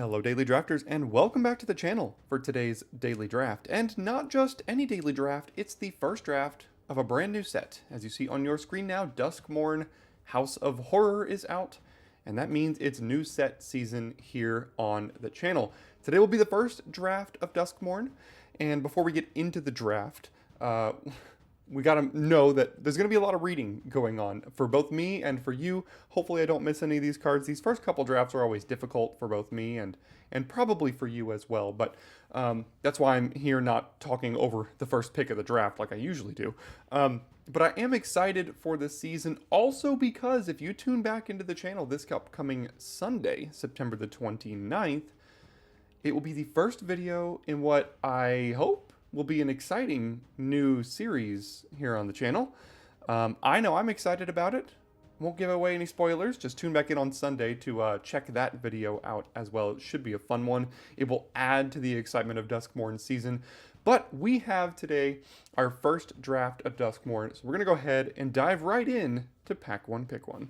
Hello Daily Drafters and welcome back to the channel for today's daily draft. And not just any daily draft, it's the first draft of a brand new set. As you see on your screen now, Duskmourn House of Horror is out, and that means it's new set season here on the channel. Today will be the first draft of Duskmourn, and before we get into the draft, we gotta know that there's gonna be a lot of reading going on for both me and for you. Hopefully I don't miss any of these cards. These first couple drafts are always difficult for both me and probably for you as well, but that's why I'm here not talking over the first pick of the draft like I usually do. But I am excited for this season also because if you tune back into the channel this upcoming Sunday, September the 29th, it will be the first video in what I hope will be an exciting new series here on the channel. I know I'm excited about it. Won't give away any spoilers. Just tune back in on Sunday to check that video out as well. It should be a fun one. It will add to the excitement of Duskmourn season. But we have today our first draft of Duskmourn, so we're gonna go ahead and dive right in to pack one, pick one.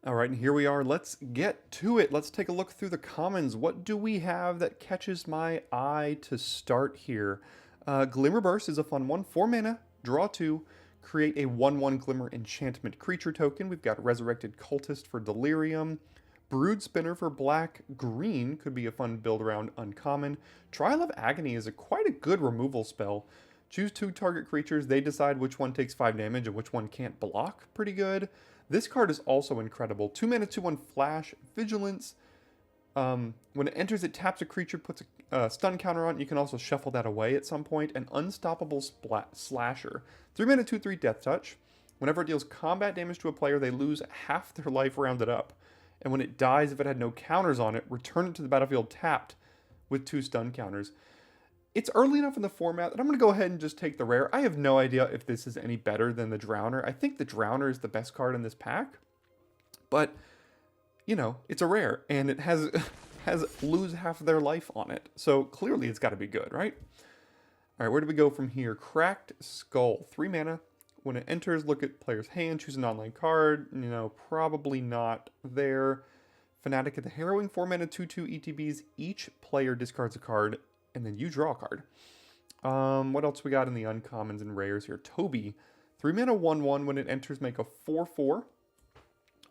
All right, and here we are. Let's get to it. Let's take a look through the commons. What do we have that catches my eye to start here? Glimmer Burst is a fun one. 4 mana, draw 2, create a 1/1 Glimmer enchantment creature token. We've got Resurrected Cultist for Delirium. Brood Spinner for black-green could be a fun build around uncommon. Trial of Agony is quite a good removal spell. Choose 2 target creatures. They decide which one takes 5 damage and which one can't block. Pretty good. This card is also incredible. 2 mana, 2/1 Flash, Vigilance. When it enters, it taps a creature, puts a stun counter on it. You can also shuffle that away at some point. An Unstoppable Slasher. 3 mana, 2/3 Death Touch. Whenever it deals combat damage to a player, they lose half their life rounded up. And when it dies, if it had no counters on it, return it to the battlefield tapped with 2 stun counters. It's early enough in the format that I'm going to go ahead and just take the rare. I have no idea if this is any better than the Drowner. I think the Drowner is the best card in this pack. But, you know, it's a rare, and it has lose half of their life on it. So clearly it's got to be good, right? All right, where do we go from here? Cracked Skull, 3 mana. When it enters, look at player's hand, choose an online card. You know, probably not there. Fanatic of the Harrowing, 4 mana, 2/2 ETBs. Each player discards a card, and then you draw a card. What else we got in the uncommons and rares here? Toby, 3 mana, 1/1. When it enters, make a 4/4.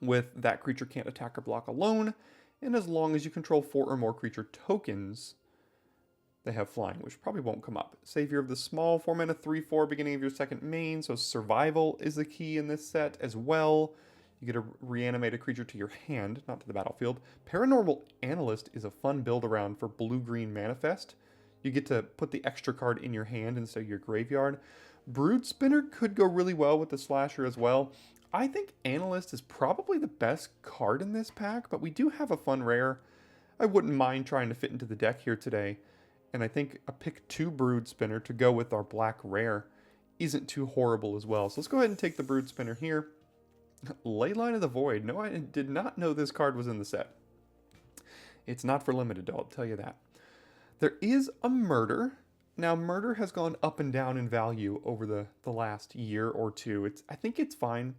With that creature can't attack or block alone. And as long as you control 4 or more creature tokens, they have flying, which probably won't come up. Savior of the Small, 4 mana, 3/4, beginning of your second main. So survival is the key in this set as well. You get to reanimate a creature to your hand, not to the battlefield. Paranormal Analyst is a fun build around for blue-green Manifest. You get to put the extra card in your hand instead of your graveyard. Brood Spinner could go really well with the Slasher as well. I think Analyst is probably the best card in this pack, but we do have a fun rare. I wouldn't mind trying to fit into the deck here today. And I think a pick 2 Brood Spinner to go with our black rare isn't too horrible as well. So let's go ahead and take the Brood Spinner here. Leyline of the Void. No, I did not know this card was in the set. It's not for limited, I'll tell you that. There is a Murder. Now, Murder has gone up and down in value over the last year or two. I think it's fine.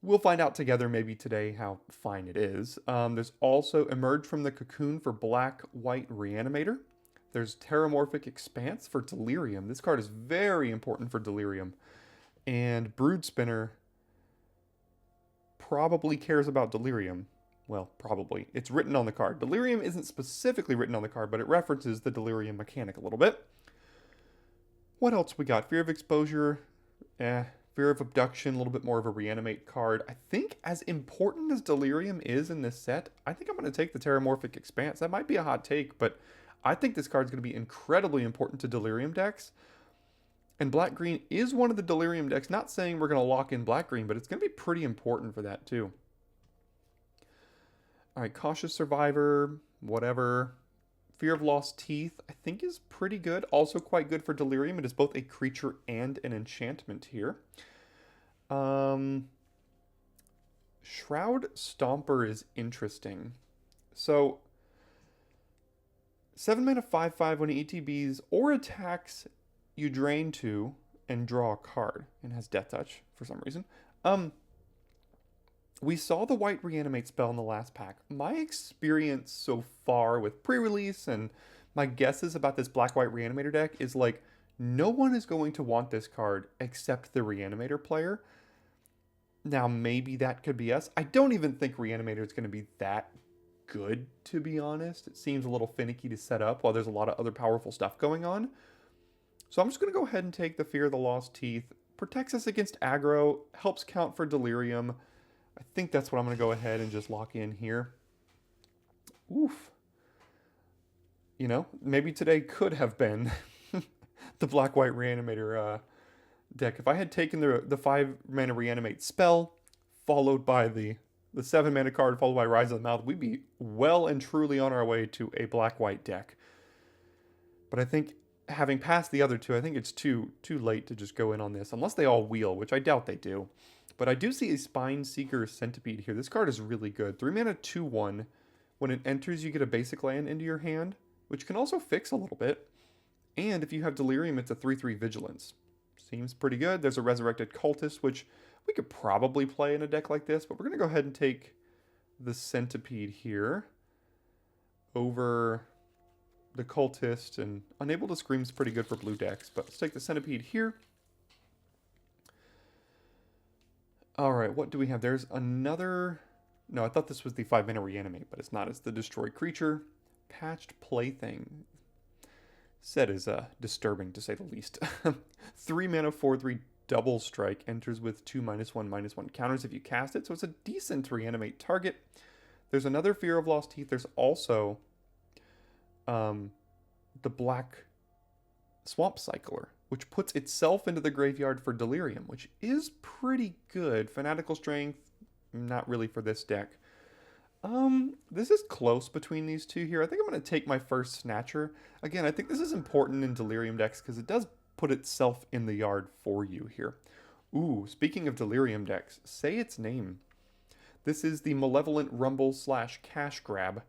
We'll find out together maybe today how fine it is. There's also Emerge from the Cocoon for black-white Reanimator. There's Terramorphic Expanse for Delirium. This card is very important for Delirium. And Brood Spinner probably cares about Delirium. Well, probably. It's written on the card. Delirium isn't specifically written on the card, but it references the Delirium mechanic a little bit. What else we got? Fear of Exposure. Fear of Abduction, a little bit more of a reanimate card. I think as important as Delirium is in this set, I think I'm going to take the Terramorphic Expanse. That might be a hot take, but I think this card's going to be incredibly important to Delirium decks. And Black-Green is one of the Delirium decks. Not saying we're going to lock in Black-Green, but it's going to be pretty important for that too. All right, Cautious Survivor, whatever. Fear of Lost Teeth, I think is pretty good. Also quite good for Delirium. It is both a creature and an enchantment here. Shroud Stomper is interesting. So, 7 mana 5/5 when it ETBs or attacks, you drain 2 and draw a card. And has Death Touch for some reason. We saw the white reanimate spell in the last pack. My experience so far with pre-release and my guesses about this black-white reanimator deck is like, no one is going to want this card except the reanimator player. Now, maybe that could be us. I don't even think reanimator is going to be that good, to be honest. It seems a little finicky to set up while there's a lot of other powerful stuff going on. So I'm just going to go ahead and take the Fear of the Lost Teeth. Protects us against aggro, helps count for Delirium. I think that's what I'm going to go ahead and just lock in here. Oof. You know, maybe today could have been the black-white reanimator deck. If I had taken the 5-mana reanimate spell, followed by the 7-mana card, followed by Rise of the Mouth, we'd be well and truly on our way to a black-white deck. But I think, having passed the other two, I think it's too late to just go in on this, unless they all wheel, which I doubt they do. But I do see a Spine Seeker Centipede here. This card is really good. 3-mana 2/1. When it enters, you get a basic land into your hand, which can also fix a little bit. And if you have Delirium, it's a 3/3 Vigilance. Seems pretty good. There's a Resurrected Cultist, which we could probably play in a deck like this, but we're going to go ahead and take the Centipede here over the Cultist, and Unable to Scream's pretty good for blue decks, but let's take the Centipede here. Alright, what do we have? There's another... No, I thought this was the 5-mana reanimate, but it's not. It's the Destroy Creature. Patched Plaything. Set is disturbing, to say the least. 3-mana 4/3 Double Strike. Enters with 2/1/1 counters if you cast it, so it's a decent reanimate target. There's another Fear of Lost Teeth. There's also the Black Swamp Cycler, which puts itself into the graveyard for Delirium, which is pretty good. Fanatical Strength, not really for this deck. This is close between these two here. I think I'm going to take my first Snatcher. Again, I think this is important in Delirium decks because it does put itself in the yard for you here. Ooh, speaking of Delirium decks, say its name. This is the Malevolent Rumble / Cash Grab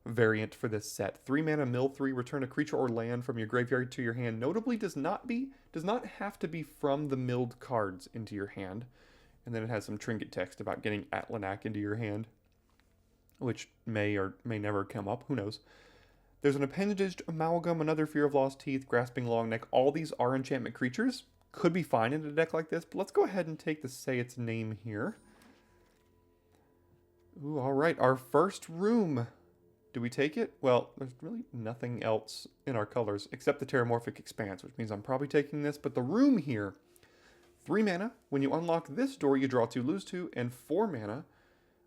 variant for this set. 3-mana mill 3, return a creature or land from your graveyard to your hand. Notably does not have to be from the milled cards into your hand. And then it has some trinket text about getting Atlanak into your hand, which may or may never come up, who knows. There's an Appendaged Amalgam, another Fear of Lost Teeth, Grasping Longneck. All these are enchantment creatures. Could be fine in a deck like this, but let's go ahead and take the Say Its Name here. Ooh, alright, our first room. Do we take it? Well, there's really nothing else in our colors except the Terramorphic Expanse, which means I'm probably taking this. But the room here, 3 mana. When you unlock this door, you draw 2, lose 2, and 4 mana.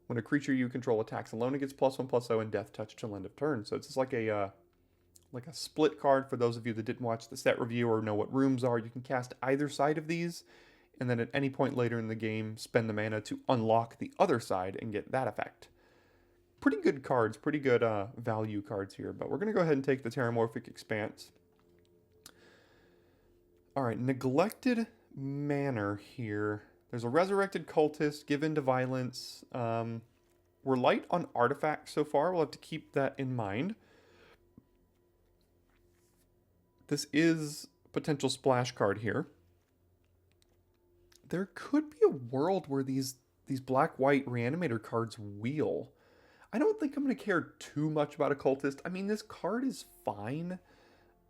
When a creature you control attacks alone, it gets +1/+0 and Death Touch till end of turn. So it's just like a split card for those of you that didn't watch the set review or know what rooms are. You can cast either side of these, and then at any point later in the game, spend the mana to unlock the other side and get that effect. Pretty good cards, pretty good value cards here, but we're going to go ahead and take the Terramorphic Expanse. Alright, Neglected Manor here. There's a Resurrected Cultist, Give In to Violence. We're light on artifacts so far. We'll have to keep that in mind. This is a potential splash card here. There could be a world where these black-white reanimator cards wheel. I don't think I'm going to care too much about a Cultist. I mean, this card is fine.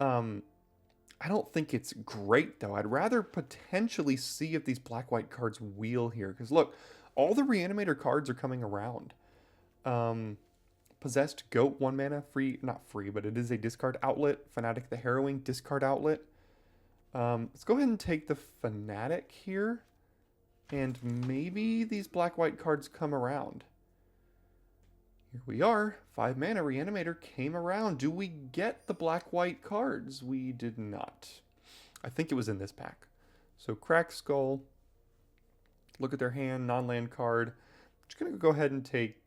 I don't think it's great, though. I'd rather potentially see if these black-white cards wheel here. Because, look, all the Reanimator cards are coming around. Possessed Goat, 1 mana, free, not free, but it is a discard outlet. Fanatic the Harrowing, discard outlet. Let's go ahead and take the Fanatic here. And maybe these black-white cards come around. Here we are. 5 mana Reanimator came around. Do we get the black-white cards? We did not. I think it was in this pack. So Cracked Skull. Look at their hand. Non-land card. I'm just going to go ahead and take...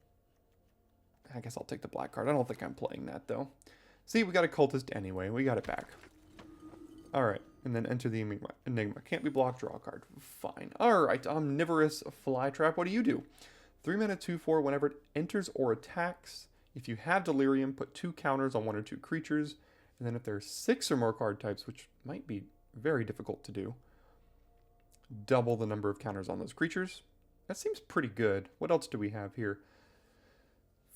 I guess I'll take the black card. I don't think I'm playing that, though. See, we got a Cultist anyway. We got it back. Alright. And then enter the Enigma. Can't be blocked. Draw a card. Fine. Alright. Omnivorous Flytrap. What do you do? 3 mana 2/4. Whenever it enters or attacks, if you have Delirium, put 2 counters on 1 or 2 creatures. And then if there's 6 or more card types, which might be very difficult to do, double the number of counters on those creatures. That seems pretty good. What else do we have here?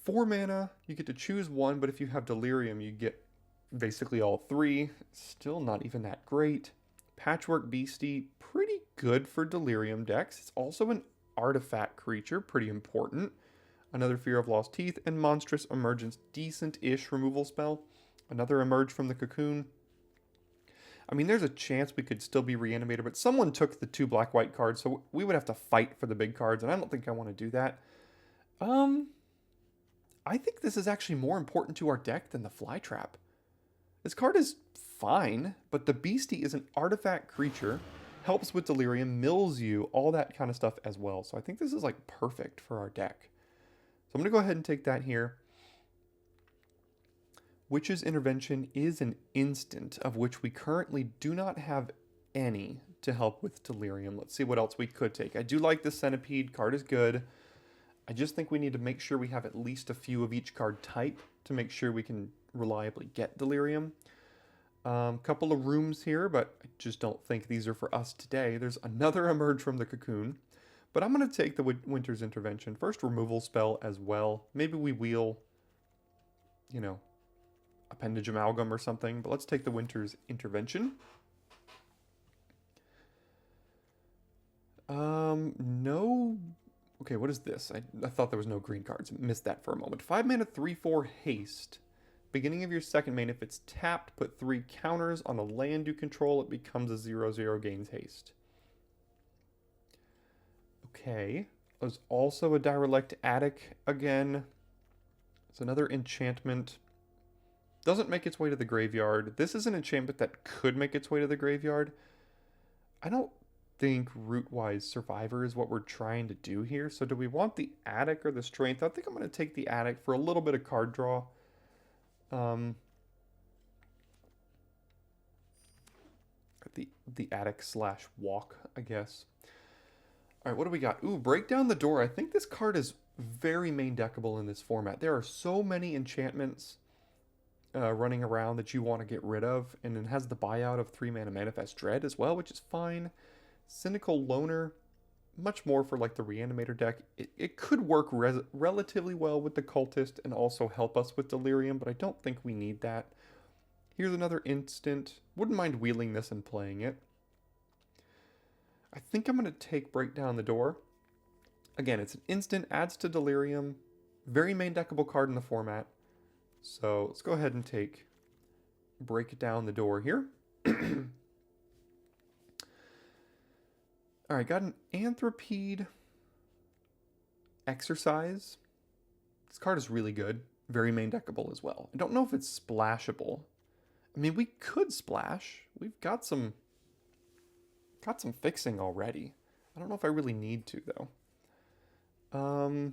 4 mana, you get to choose one, but if you have Delirium, you get basically all 3. Still not even that great. Patchwork Beastie, pretty good for Delirium decks. It's also an artifact creature, pretty important. Another Fear of Lost Teeth, and Monstrous Emergence, decent-ish removal spell. Another Emerge from the Cocoon. I mean, there's a chance we could still be reanimated, but someone took the 2 black-white cards, so we would have to fight for the big cards, and I don't think I want to do that. I think this is actually more important to our deck than the Flytrap. This card is fine, but the Beastie is an artifact creature, helps with Delirium, mills you, all that kind of stuff as well. So I think this is like perfect for our deck. So I'm going to go ahead and take that here. Witch's Intervention is an instant, of which we currently do not have any to help with Delirium. Let's see what else we could take. I do like the Centipede. Card is good. I just think we need to make sure we have at least a few of each card type to make sure we can reliably get Delirium. Couple of rooms here, but I just don't think these are for us today. There's another Emerge from the Cocoon, but I'm going to take the Winter's Intervention. First removal spell as well. Maybe we wheel, you know, Appendage Amalgam or something, but let's take the Winter's Intervention. No. Okay, what is this? I thought there was no green cards. Missed that for a moment. 5 mana, 3/4 haste. Beginning of your second main, if it's tapped, put 3 counters on a land you control. It becomes a 0/0, gains haste. Okay. There's also a Derelict Attic again. It's another enchantment. Doesn't make its way to the graveyard. This is an enchantment that could make its way to the graveyard. I don't think root-wise Survivor is what we're trying to do here. So do we want the Attic or the Strength? I think I'm going to take the Attic for a little bit of card draw. The Attic / walk, I guess. All right, what do we got? Ooh, Break Down the Door. I think this card is very main deckable in this format. There are so many enchantments running around that you want to get rid of, and it has the buyout of 3 mana Manifest Dread as well, which is fine. Cynical Loner, much more for like the Reanimator deck. It could work relatively well with the Cultist and also help us with Delirium, but I don't think we need that. Here's another instant. Wouldn't mind wheeling this and playing it. I think I'm going to take Break Down the Door. Again, it's an instant, adds to Delirium. Very main deckable card in the format. So let's go ahead and take Break Down the Door here. Alright, got an Anthropede Exercise. This card is really good. Very main deckable as well. I don't know if it's splashable. I mean, we could splash. We've got some fixing already. I don't know if I really need to, though.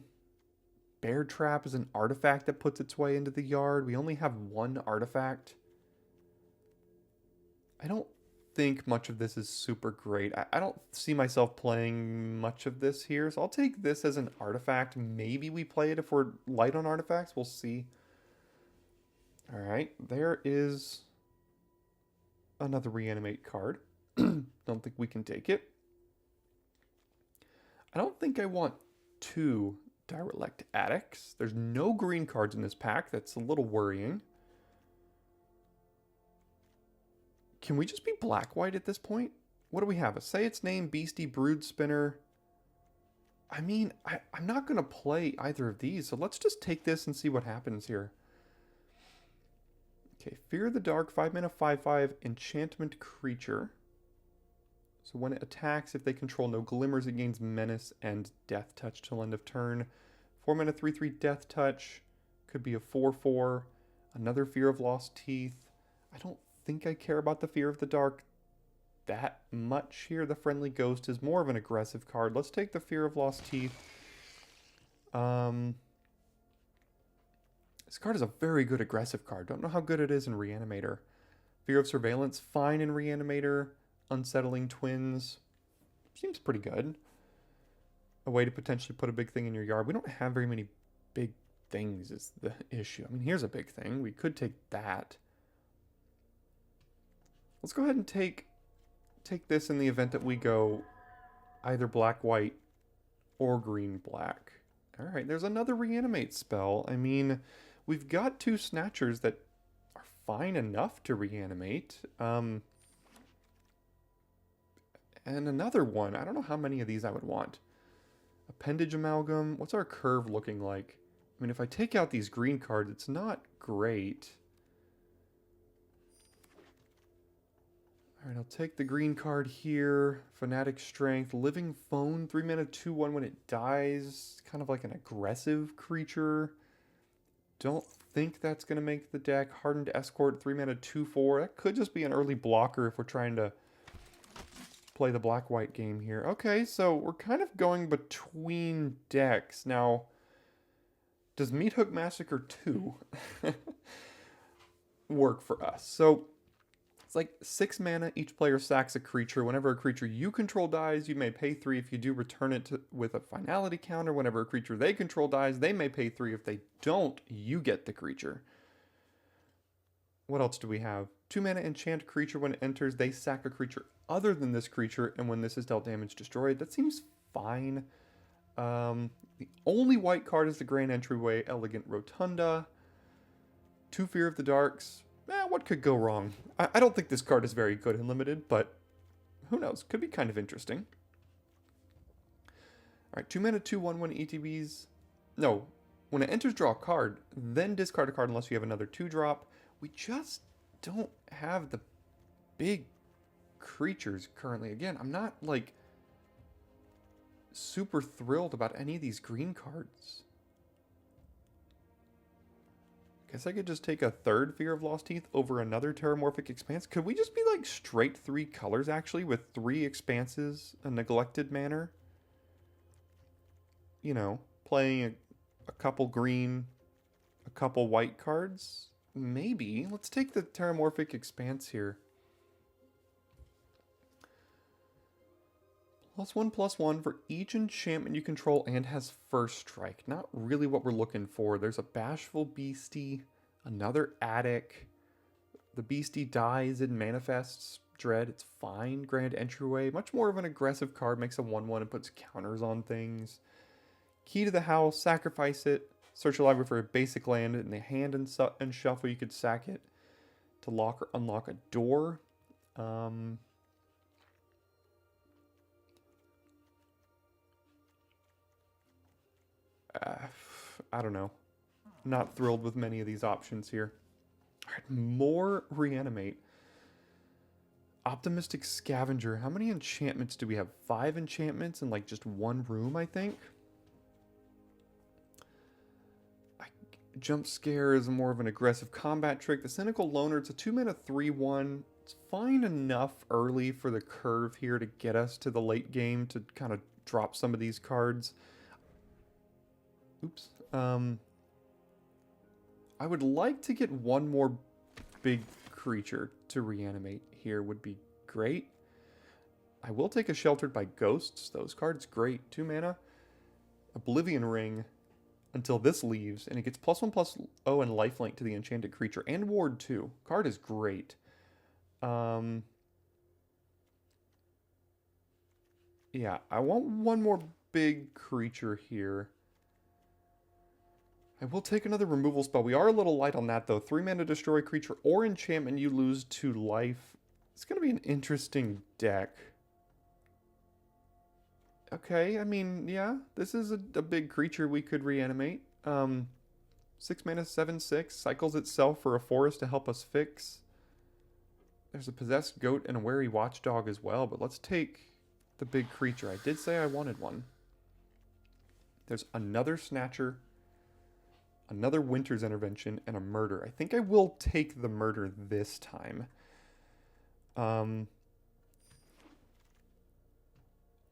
Bear Trap is an artifact that puts its way into the yard. We only have 1 artifact. I don't think much of this is super great. I don't see myself playing much of this here, so I'll take this as an artifact. Maybe we play it if we're light on artifacts. We'll see. All right, there is another Reanimate card. Don't think we can take it. I don't think I want 2 Derelict Attics. There's no green cards in this pack. That's a little worrying. Can we just be black-white at this point? What do we have? Say its name, Beastie, Brood Spinner. I mean, I'm not going to play either of these, so let's just take this and see what happens here. Okay, Fear the Dark, 5 mana, 5/5, enchantment creature. So when it attacks, if they control no glimmers, it gains menace and death touch till end of turn. 4 mana, 3/3, death touch. Could be a 4/4. Another Fear of Lost Teeth. I don't think I care about the Fear of the Dark that much here. The Friendly Ghost is more of an aggressive card. Let's take the Fear of Lost Teeth. This card is a very good aggressive card. Don't know how good it is in Reanimator. Fear of Surveillance, fine in Reanimator. Unsettling Twins, seems pretty good. A way to potentially put a big thing in your yard. We don't have very many big things is the issue. I mean, here's a big thing. We could take that. Let's go ahead and take this in the event that we go either black, white, or green-black. All right, there's another reanimate spell. I mean, we've got 2 Snatchers that are fine enough to reanimate. And another one. I don't know how many of these I would want. Appendage Amalgam. What's our curve looking like? I mean, if I take out these green cards, it's not great. All right, I'll take the green card here. Fanatic Strength. Living Phone. 3 mana, 2/1 when it dies. Kind of like an aggressive creature. Don't think that's going to make the deck. Hardened Escort. 3 mana, 2/4. That could just be an early blocker if we're trying to play the black-white game here. Okay, so we're kind of going between decks. Now, does Meathook Massacre 2 work for us? So, it's like 6 mana, each player sacks a creature. Whenever a creature you control dies, you may pay 3. If you do, return it with a finality counter. Whenever a creature they control dies, they may pay 3. If they don't, you get the creature. What else do we have? 2 mana enchant creature. When it enters, they sack a creature other than this creature, and when this is dealt damage, destroyed. That seems fine. The only white card is the Grand Entryway, Elegant Rotunda. 2 Fear of the Darks. What could go wrong? I don't think this card is very good in Limited, but who knows? Could be kind of interesting. Alright, 2 mana, 2/1 when ETBs. No, when it enters, draw a card, then discard a card unless you have another 2-drop. We just don't have the big creatures currently. Again, I'm not, like, super thrilled about any of these green cards. Guess I could just take a 3rd Fear of Lost Teeth over another Terramorphic Expanse. Could we just be like straight 3 colors actually with 3 expanses, a neglected manner? You know, playing a couple green, a couple white cards? Maybe. Let's take the Terramorphic Expanse here. +1/+1 for each enchantment you control and has first strike. Not really what we're looking for. There's a Bashful Beastie, another Attic. The Beastie dies and manifests Dread. It's fine. Grand Entryway. Much more of an aggressive card. Makes a 1/1 and puts counters on things. Key to the House. Sacrifice it. Search your library for a basic land in the hand and shuffle. You could sack it to lock or unlock a door. I don't know. Not thrilled with many of these options here. All right, more Reanimate. Optimistic Scavenger. How many enchantments do we have? 5 enchantments in like just 1 room, I think. Jump Scare is more of an aggressive combat trick. The Cynical Loner, it's a 2 mana 3/1. It's fine enough early for the curve here to get us to the late game to kind of drop some of these cards. Oops. I would like to get 1 more big creature to reanimate here would be great. I will take a Sheltered by Ghosts. Those cards, great. 2 mana. Oblivion Ring until this leaves, and it gets +1/+0 and lifelink to the enchanted creature, and Ward 2. Card is great. Yeah, I want 1 more big creature here. I will take another removal spell. We are a little light on that, though. 3 mana, destroy creature or enchantment, you lose 2 life. It's going to be an interesting deck. Okay, I mean, yeah, this is a big creature we could reanimate. 6 mana, 7/6, cycles itself for a forest to help us fix. There's a Possessed Goat and a Wary Watchdog as well, but let's take the big creature. I did say I wanted one. There's another Snatcher, another Winter's Intervention, and a Murder. I think I will take the Murder this time.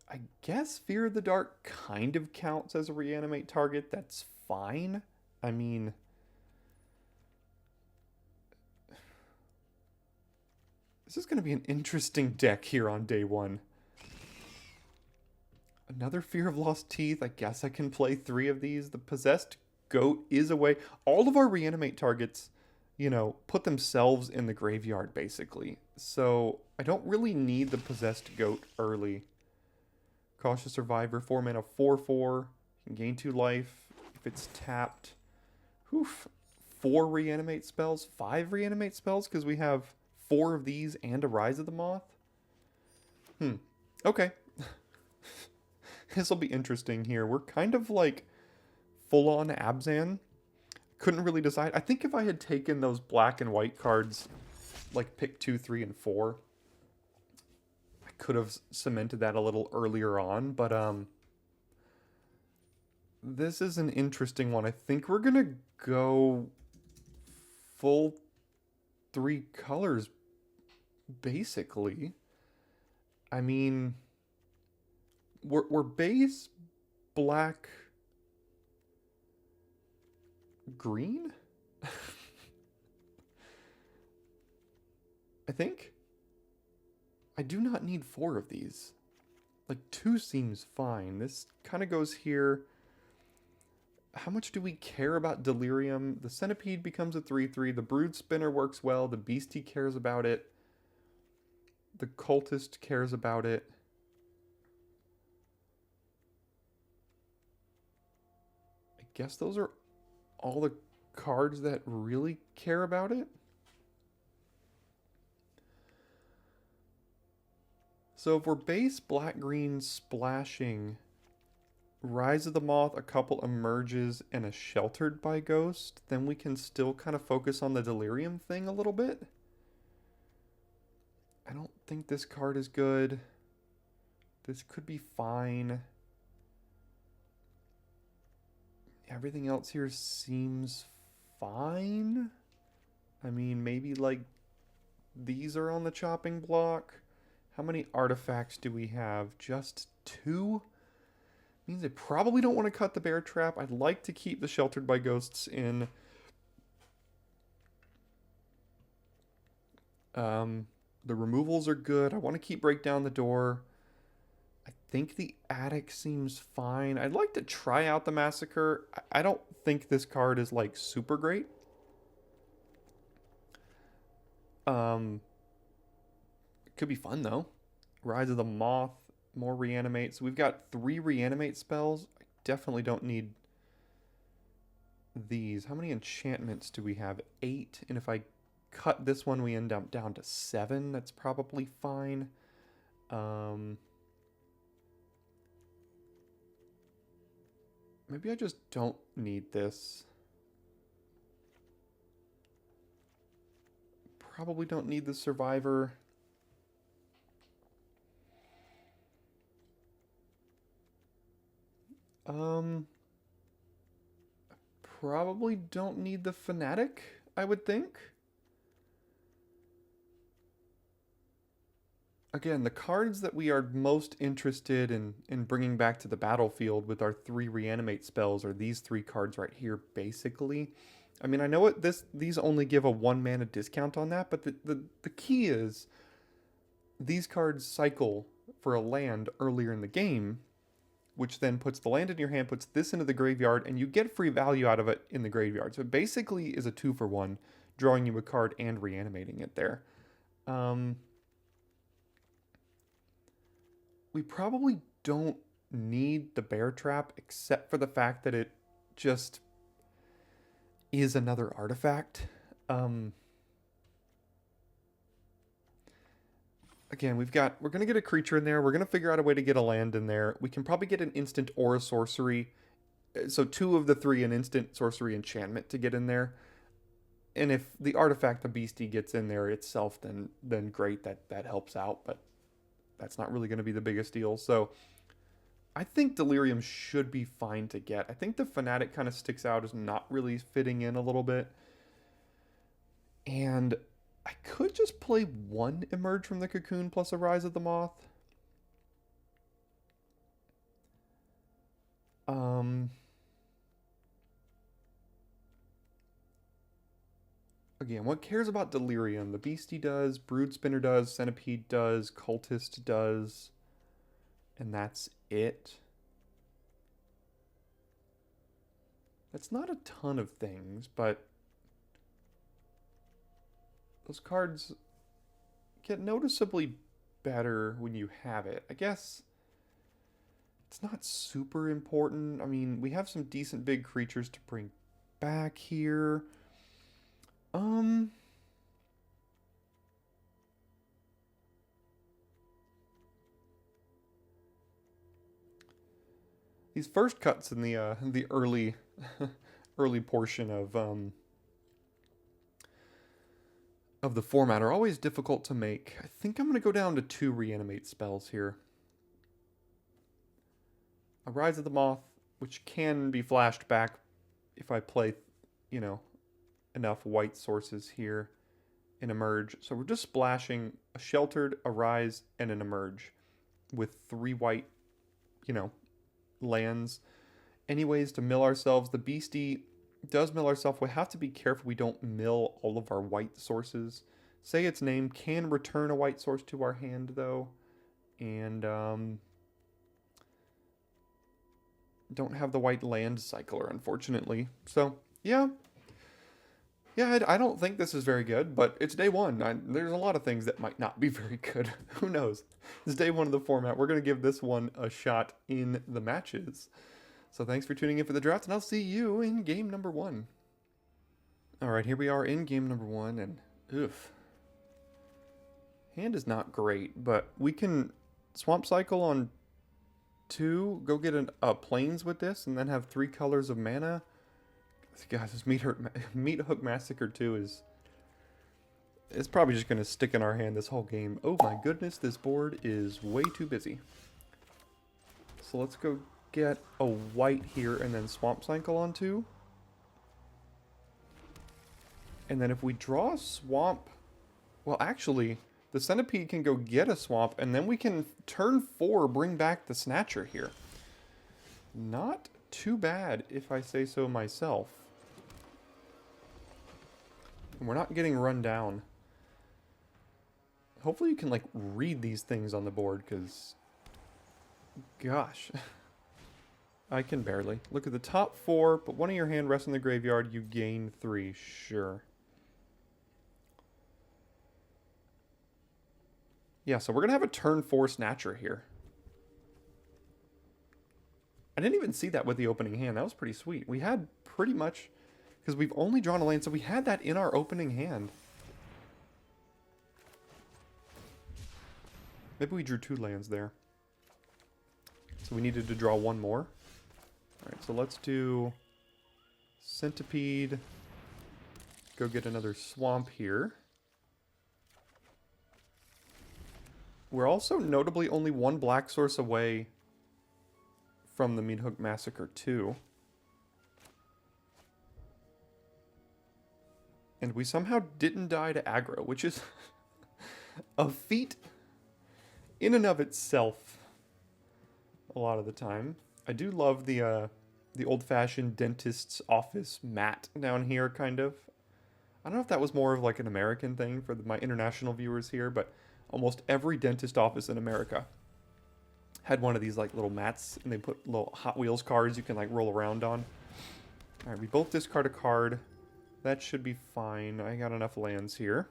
I guess Fear of the Dark kind of counts as a reanimate target. That's fine. I mean, this is going to be an interesting deck here on day 1. Another Fear of Lost Teeth. I guess I can play 3 of these. The Possessed Goat is away. All of our reanimate targets, you know, put themselves in the graveyard, basically. So I don't really need the Possessed Goat early. Cautious Survivor, 4 mana, 4/4. You can gain 2 life if it's tapped. Oof. 4 reanimate spells, 5 reanimate spells, because we have 4 of these and a Rise of the Moth. Okay. This will be interesting here. We're kind of like full on Abzan. Couldn't really decide. I think if I had taken those black and white cards, like pick 2, 3, and 4, I could have cemented that a little earlier on, but this is an interesting one. I think we're gonna go full 3 colors, basically. I mean, we're base black green. I think I do not need 4 of these. Like 2 seems fine. This kind of goes here. How much do we care about Delirium? The Centipede becomes a 3/3. The Brood Spinner works well. The Beastie cares about it. The Cultist cares about it. I guess those are all the cards that really care about it. So if we're base black-green splashing Rise of the Moth, a couple Emerges, and a Sheltered by Ghost, then we can still kind of focus on the Delirium thing a little bit. I don't think this card is good. This could be fine. Everything else here seems fine. I mean, maybe like these are on the chopping block. How many artifacts do we have? Just 2? Means I probably don't want to cut the Bear Trap. I'd like to keep the Sheltered by Ghosts in. The removals are good. I want to keep Break Down the Door. I think the Attic seems fine. I'd like to try out the Massacre. I don't think this card is like super great. It could be fun though. Rise of the Moth, more Reanimate. So we've got 3 Reanimate spells. I definitely don't need these. How many enchantments do we have? 8. And if I cut this one, we end up down to 7. That's probably fine. Maybe I just don't need this. Probably don't need the Survivor. Probably don't need the Fanatic, I would think. Again, the cards that we are most interested in bringing back to the battlefield with our 3 Reanimate spells are these 3 cards right here, basically. I mean, I know these only give a 1 mana discount on that, but the key is these cards cycle for a land earlier in the game, which then puts the land in your hand, puts this into the graveyard, and you get free value out of it in the graveyard. So it basically is a 2-for-1, drawing you a card and reanimating it there. We probably don't need the Bear Trap, except for the fact that it just is another artifact. Again, we're going to get a creature in there. We're going to figure out a way to get a land in there. We can probably get an instant or a sorcery. So 2 of the 3, an instant, sorcery, enchantment to get in there. And if the artifact, the Beastie, gets in there itself, then great, that helps out. But that's not really going to be the biggest deal. So I think Delirium should be fine to get. I think the Fanatic kind of sticks out as not really fitting in a little bit. And I could just play 1 Emerge from the Cocoon plus a Rise of the Moth. Again, what cares about Delirium? The Beastie does, Brood Spinner does, Centipede does, Cultist does, and that's it. That's not a ton of things, but those cards get noticeably better when you have it. I guess It's not super important. I mean, we have some decent big creatures to bring back here. These first cuts in the early early portion of the format are always difficult to make. I think I'm going to go down to 2 reanimate spells here. A Rise of the Moth, which can be flashed back if I play, you know, enough white sources here, and Emerge. So we're just splashing a Sheltered, a Rise, and an Emerge with 3 white, you know, lands. Anyways, to mill ourselves. The Beastie does mill ourselves. We have to be careful we don't mill all of our white sources. Say its name can return a white source to our hand, though. And, don't have the white land cycler, unfortunately. So, yeah. Yeah, I don't think this is very good, but it's day one. There's a lot of things that might not be very good. Who knows? It's day one of the format. We're going to give this one a shot in the matches. So thanks for tuning in for the draft, and I'll see you in game number 1. Alright, here we are in game number 1, and oof. Hand is not great, but we can Swamp Cycle on 2, go get a Plains with this, and then have 3 colors of mana. Guys, this Meat Hook Massacre 2 is... It's probably just going to stick in our hand this whole game. Oh my goodness, this board is way too busy. So let's go get a white here and then Swamp Cycle on 2. And then if we draw a swamp... Well, actually, the Centipede can go get a swamp, and then we can turn 4 bring back the Snatcher here. Not too bad, if I say so myself. And we're not getting run down. Hopefully you can, like, read these things on the board, because... Gosh. I can barely. Look at the top 4, but one of your hand rests in the graveyard, you gain 3. Sure. Yeah, so we're going to have a turn 4 Snatcher here. I didn't even see that with the opening hand. That was pretty sweet. We had pretty much... Because we've only drawn a land, so we had that in our opening hand. Maybe we drew 2 lands there. So we needed to draw 1 more. Alright, so let's do Centipede. Go get another swamp here. We're also notably only 1 black source away from the Meat Hook Massacre 2. And we somehow didn't die to aggro, which is a feat in and of itself a lot of the time. I do love the old-fashioned dentist's office mat down here, kind of. I don't know if that was more of like an American thing for my international viewers here, but almost every dentist office in America had one of these like little mats, and they put little Hot Wheels cars you can like roll around on. Alright, we both discard a card. That should be fine. I got enough lands here.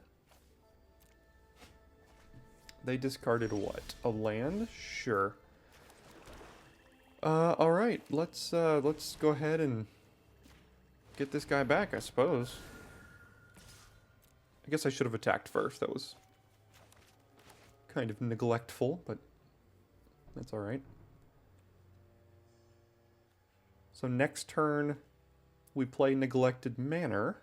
They discarded what? A land? Sure. Alright, let's go ahead and get this guy back, I suppose. I guess I should have attacked first. That was kind of neglectful, but that's alright. So next turn, we play Neglected Manor.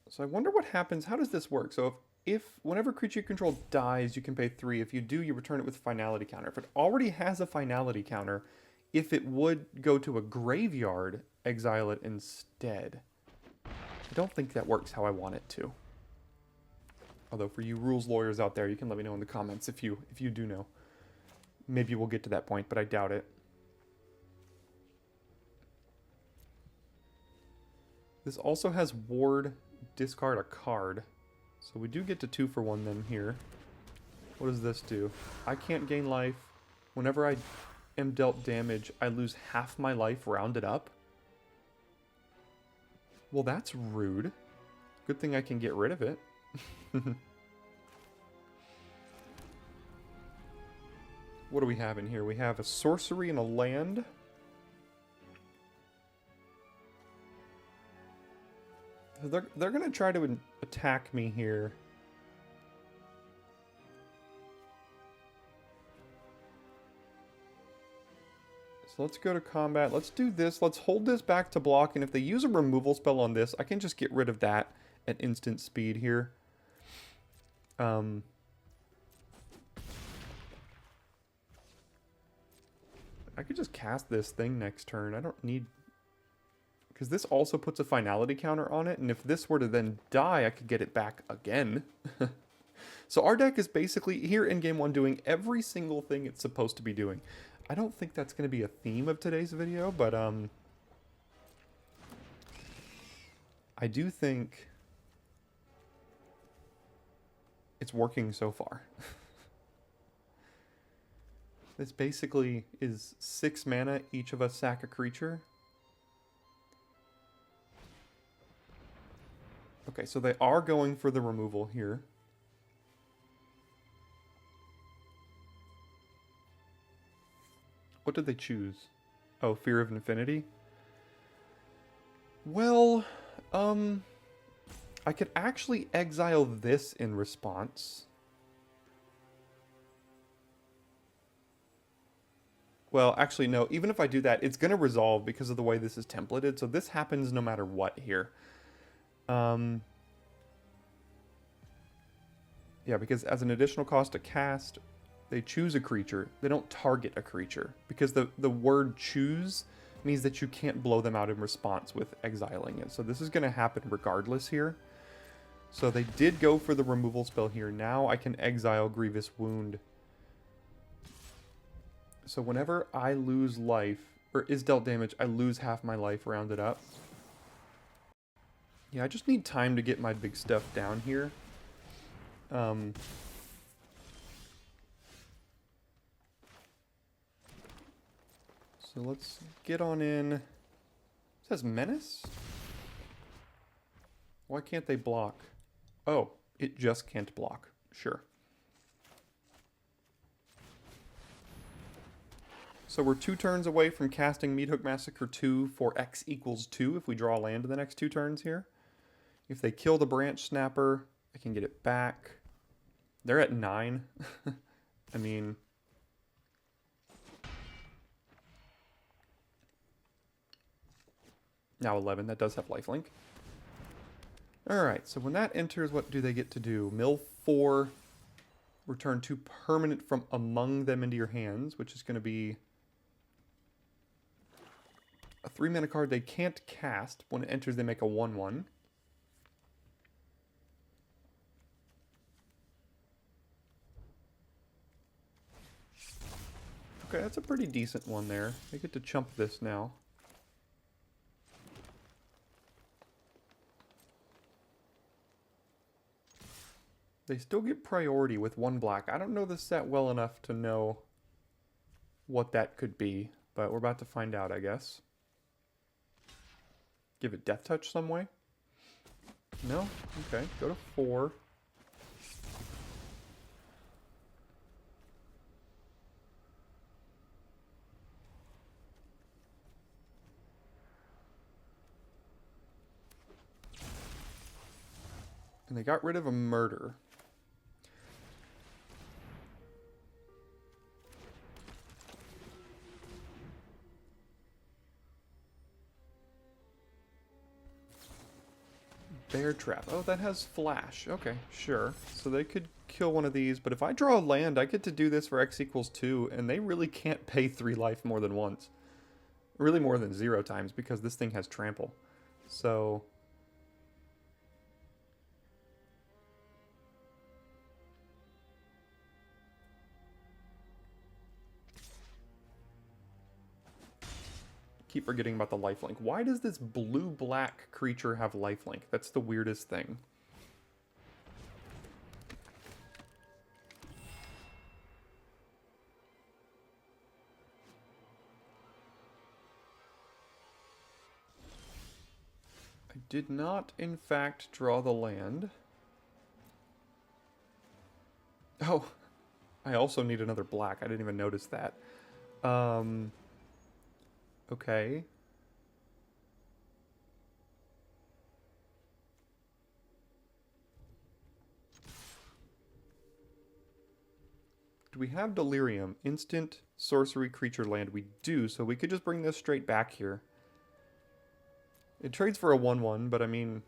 So I wonder what happens. How does this work? So if whenever creature you control dies, you can pay 3. If you do, you return it with a finality counter. If it already has a finality counter, if it would go to a graveyard, exile it instead. I don't think that works how I want it to. Although for you rules lawyers out there, you can let me know in the comments if you do know. Maybe we'll get to that point, but I doubt it. This also has ward, discard a card. So we do get to 2 for 1 then here. What does this do? I can't gain life. Whenever I am dealt damage, I lose half my life rounded up. Well, that's rude. Good thing I can get rid of it. What do we have in here? We have a sorcery and a land. They're going to try to attack me here. So let's go to combat. Let's do this. Let's hold this back to block. And if they use a removal spell on this, I can just get rid of that at instant speed here. I could just cast this thing next turn. I don't need... Because this also puts a finality counter on it. And if this were to then die, I could get it back again. So our deck is basically, here in Game 1, doing every single thing it's supposed to be doing. I don't think that's going to be a theme of today's video, but I do think it's working so far. This basically is 6 mana, each of us sack a creature. Okay, so they are going for the removal here. What did they choose? Oh, Fear of Infinity? Well, I could actually exile this in response. Well, actually, no. Even if I do that, it's going to resolve because of the way this is templated. So this happens no matter what here. Yeah, because as an additional cost to cast, they choose a creature. They don't target a creature. Because the word choose means that you can't blow them out in response with exiling it. So this is going to happen regardless here. So they did go for the removal spell here. Now I can exile Grievous Wound. So whenever I lose life, or is dealt damage, I lose half my life rounded up. Yeah, I just need time to get my big stuff down here. So let's get on in. It says Menace? Why can't they block? Oh, it just can't block. Sure. So we're 2 turns away from casting Meathook Massacre 2 for X equals 2 if we draw land in the next 2 turns here. If they kill the Branch Snapper, I can get it back. They're at 9. I mean... Now 11, that does have lifelink. Alright, so when that enters, what do they get to do? Mill 4, return 2 permanent from among them into your hands, which is going to be a 3-mana card they can't cast. When it enters, they make a 1/1. Okay, that's a pretty decent one there. They get to chump this now. They still get priority with 1 black. I don't know the set well enough to know what that could be, but we're about to find out, I guess. Give it Death Touch some way? No? Okay, go to 4. And they got rid of a murder. Bear Trap. Oh, that has Flash. Okay, sure. So they could kill one of these, but if I draw land, I get to do this for X equals 2, and they really can't pay 3 life more than once. Really more than 0 times, because this thing has Trample. So... keep forgetting about the lifelink. Why does this blue-black creature have lifelink? That's the weirdest thing. I I did not, in fact, draw the land. Oh, I also need another black. I didn't even notice that. Okay. Do we have Delirium? Instant sorcery creature land. We do, so we could just bring this straight back here. It trades for a 1/1, but I mean,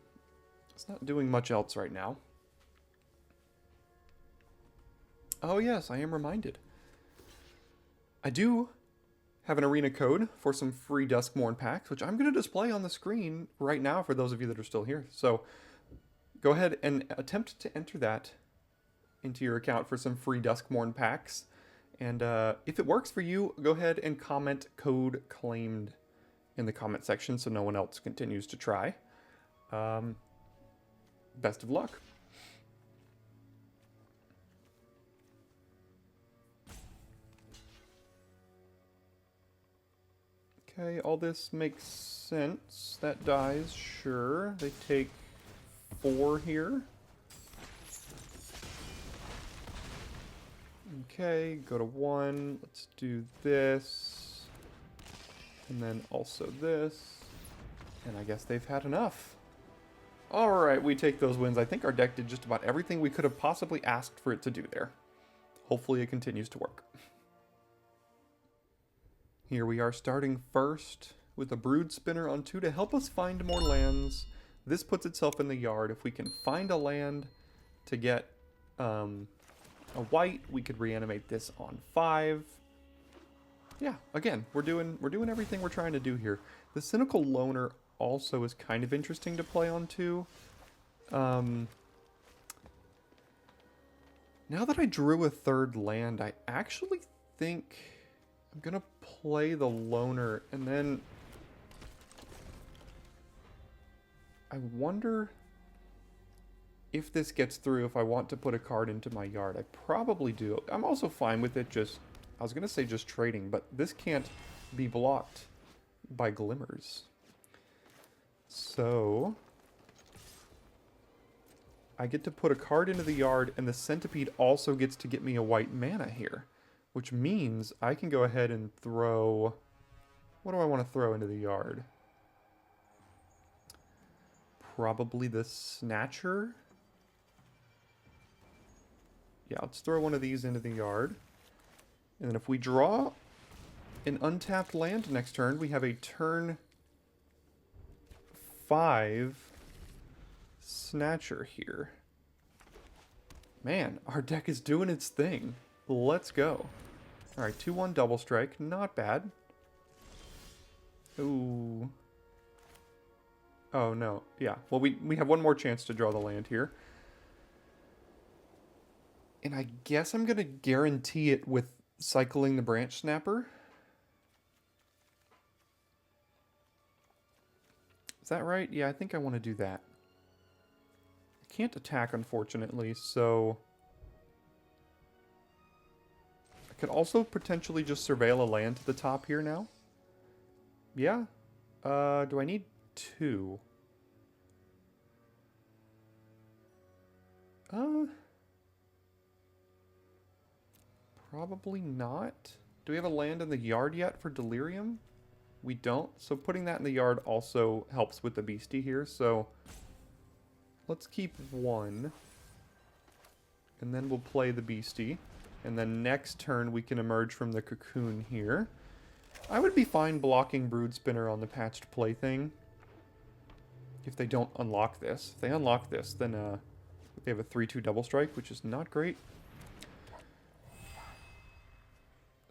it's not doing much else right now. Oh yes, I am reminded. I do have an arena code for some free Duskmourn packs, which I'm going to display on the screen right now for those of you that are still here. So go ahead and attempt to enter that into your account for some free Duskmourn packs. And if it works for you, go ahead and comment code claimed in the comment section so no one else continues to try. Best of luck. Okay, all this makes sense. That dies, sure. They take 4 here. Okay, go to 1. Let's do this. And then also this. And I guess they've had enough. Alright, we take those wins. I think our deck did just about everything we could have possibly asked for it to do there. Hopefully it continues to work. Here we are starting first with a Brood Spinner on 2 to help us find more lands. This puts itself in the yard. If we can find a land to get a white, we could reanimate this on 5. Yeah, again, we're doing everything we're trying to do here. The Cynical Loner also is kind of interesting to play on 2. Now that I drew a 3rd land, I actually think I'm gonna play the Loner, and then I wonder if this gets through, if I want to put a card into my yard. I probably do. I'm also fine with it just, I was gonna say just trading, but this can't be blocked by Glimmers. So I get to put a card into the yard, and the Centipede also gets to get me a white mana here, which means I can go ahead and throw... What do I want to throw into the yard? Probably the Snatcher. Yeah, let's throw one of these into the yard. And then if we draw an untapped land next turn, we have a turn 5 Snatcher here. Man, our deck is doing its thing. Let's go. Alright, 2/1 double strike. Not bad. Ooh. Oh, no. Yeah. Well, we have one more chance to draw the land here. And I guess I'm going to guarantee it with cycling the Branch Snapper. Is that right? Yeah, I think I want to do that. I can't attack, unfortunately, so... I could also potentially just surveil a land to the top here now. Yeah. Do I need 2? Probably not. Do we have a land in the yard yet for Delirium? We don't. So putting that in the yard also helps with the Beastie here. So let's keep 1. And then we'll play the Beastie. And then next turn we can emerge from the Cocoon here. I would be fine blocking Brood Spinner on the Patched Plaything if they don't unlock this. If they unlock this, then they have a 3/2 double strike, which is not great.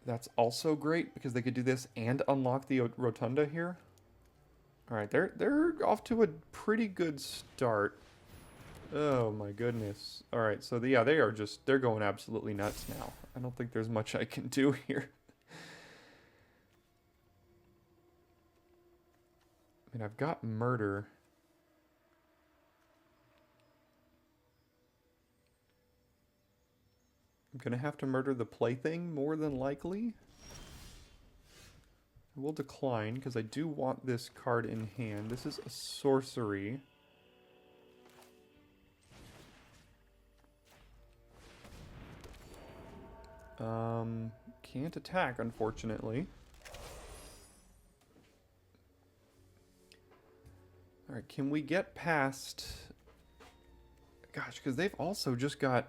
That's also great because they could do this and unlock the Rotunda here. All right, they're off to a pretty good start. Oh my goodness. All right, so yeah, they're going absolutely nuts now. I don't think there's much I can do here. I mean, I've got Murder. I'm gonna have to murder the Plaything more than likely. We'll decline because I do want this card in hand. This is a sorcery. Can't attack, unfortunately. Alright, can we get past... Gosh, because they've also just got...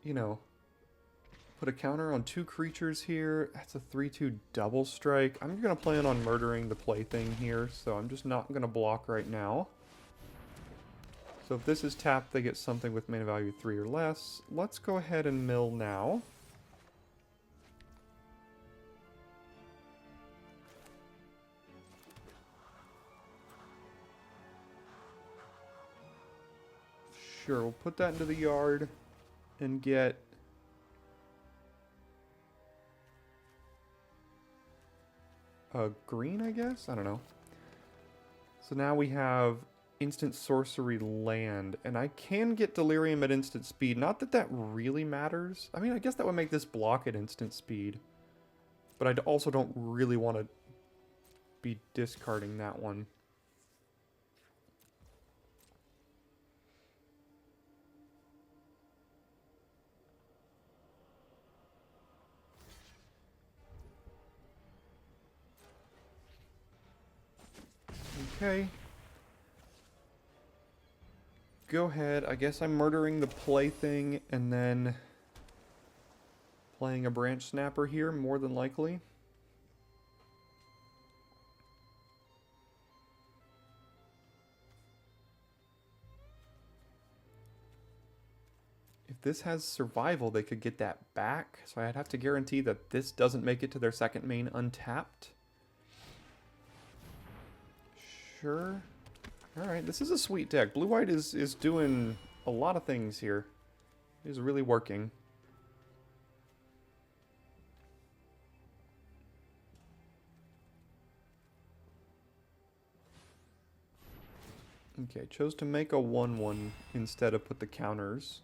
You know... Put a counter on 2 creatures here. That's a 3/2 double strike. I'm going to plan on murdering the plaything here, so I'm just not going to block right now. So if this is tapped, they get something with mana value 3 or less. Let's go ahead and mill now. Sure, we'll put that into the yard and get... green, I guess? I don't know. So now we have instant sorcery land, and I can get delirium at instant speed. Not that that really matters. I mean, I guess that would make this block at instant speed. But I also don't really want to be discarding that one. Okay. Go ahead. I guess I'm murdering the plaything and then playing a branch snapper here, more than likely. If this has survival, they could get that back. So I'd have to guarantee that this doesn't make it to their second main untapped. Sure. Alright, this is a sweet deck. Blue-white is doing a lot of things here. It is really working. Okay, chose to make a 1/1 instead of put the counters.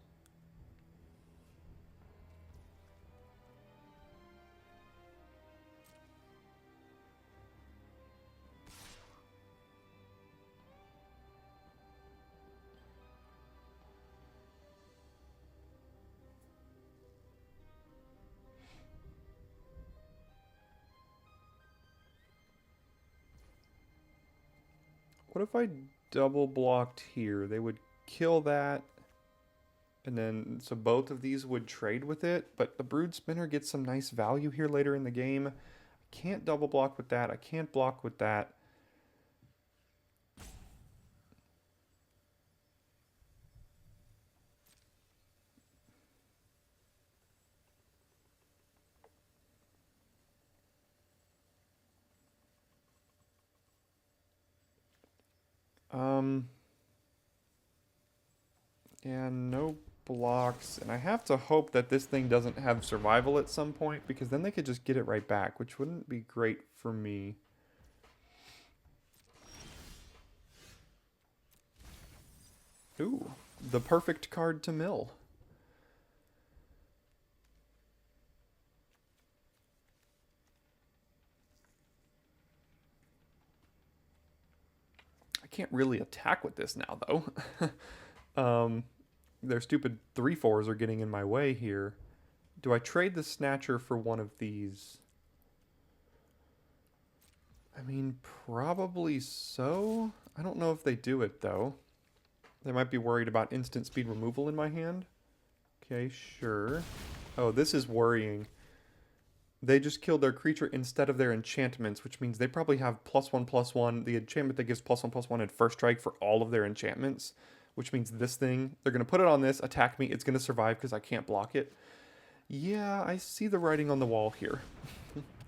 What if I double blocked here? They would kill that, and then so both of these would trade with it, but the Brood Spinner gets some nice value here later in the game. I can't double block with that. I can't block with that. Yeah, no blocks. And I have to hope that this thing doesn't have survival at some point, because then they could just get it right back, which wouldn't be great for me. Ooh, the perfect card to mill. I can't really attack with this now, though. Their stupid 3/4s are getting in my way here. Do I trade the Snatcher for one of these? I mean, probably so. I don't know if they do it, though. They might be worried about instant speed removal in my hand. Okay, sure. Oh, this is worrying. They just killed their creature instead of their enchantments, which means they probably have +1/+1. The enchantment that gives +1/+1 at first strike for all of their enchantments, which means this thing, they're going to put it on this, attack me, it's going to survive because I can't block it. Yeah, I see the writing on the wall here.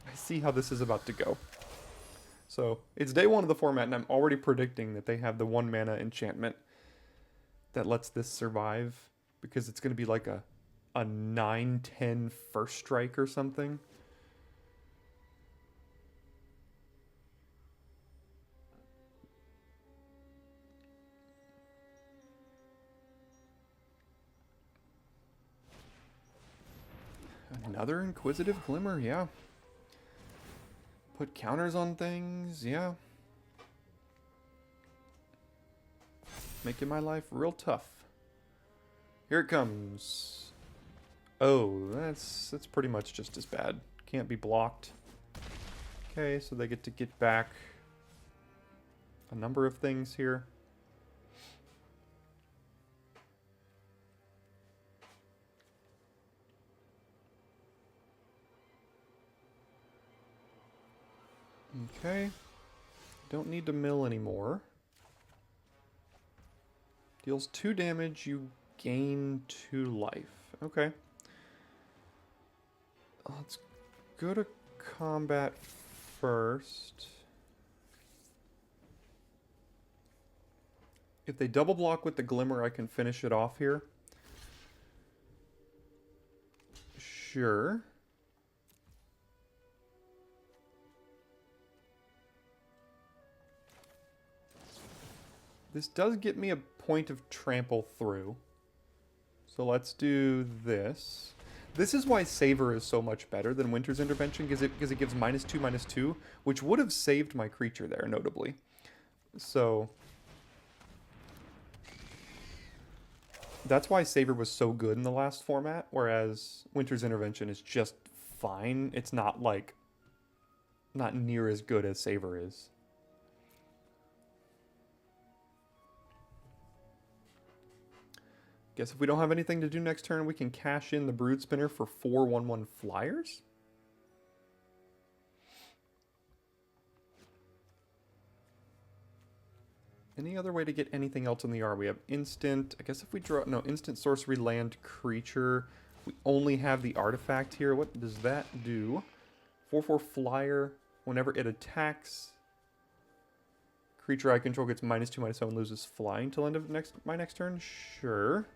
I see how this is about to go. So, it's day 1 of the format, and I'm already predicting that they have the 1 mana enchantment that lets this survive, because it's going to be like a 9/10 first strike or something. Another Inquisitive Glimmer, yeah. Put counters on things, yeah. Making my life real tough. Here it comes. Oh, that's pretty much just as bad. Can't be blocked. Okay, so they get to get back a number of things here. Okay. Don't need to mill anymore. Deals 2 damage, you gain 2 life. Okay. Let's go to combat first. If they double block with the Glimmer, I can finish it off here. Sure. This does get me a point of trample through. So let's do this. This is why Savor is so much better than Winter's Intervention, because it gives -2/-2, which would have saved my creature there, notably. So that's why Savor was so good in the last format, whereas Winter's Intervention is just fine. It's not like, not near as good as Savor is. Guess if we don't have anything to do next turn, we can cash in the Brood Spinner for 4 1/1 flyers. Any other way to get anything else in the yard? We have instant. I guess if we draw... No, instant sorcery land creature. We only have the artifact here. What does that do? 4/4 flyer. Whenever it attacks, creature I control gets -2/-7, loses flying till end of my next turn. Sure.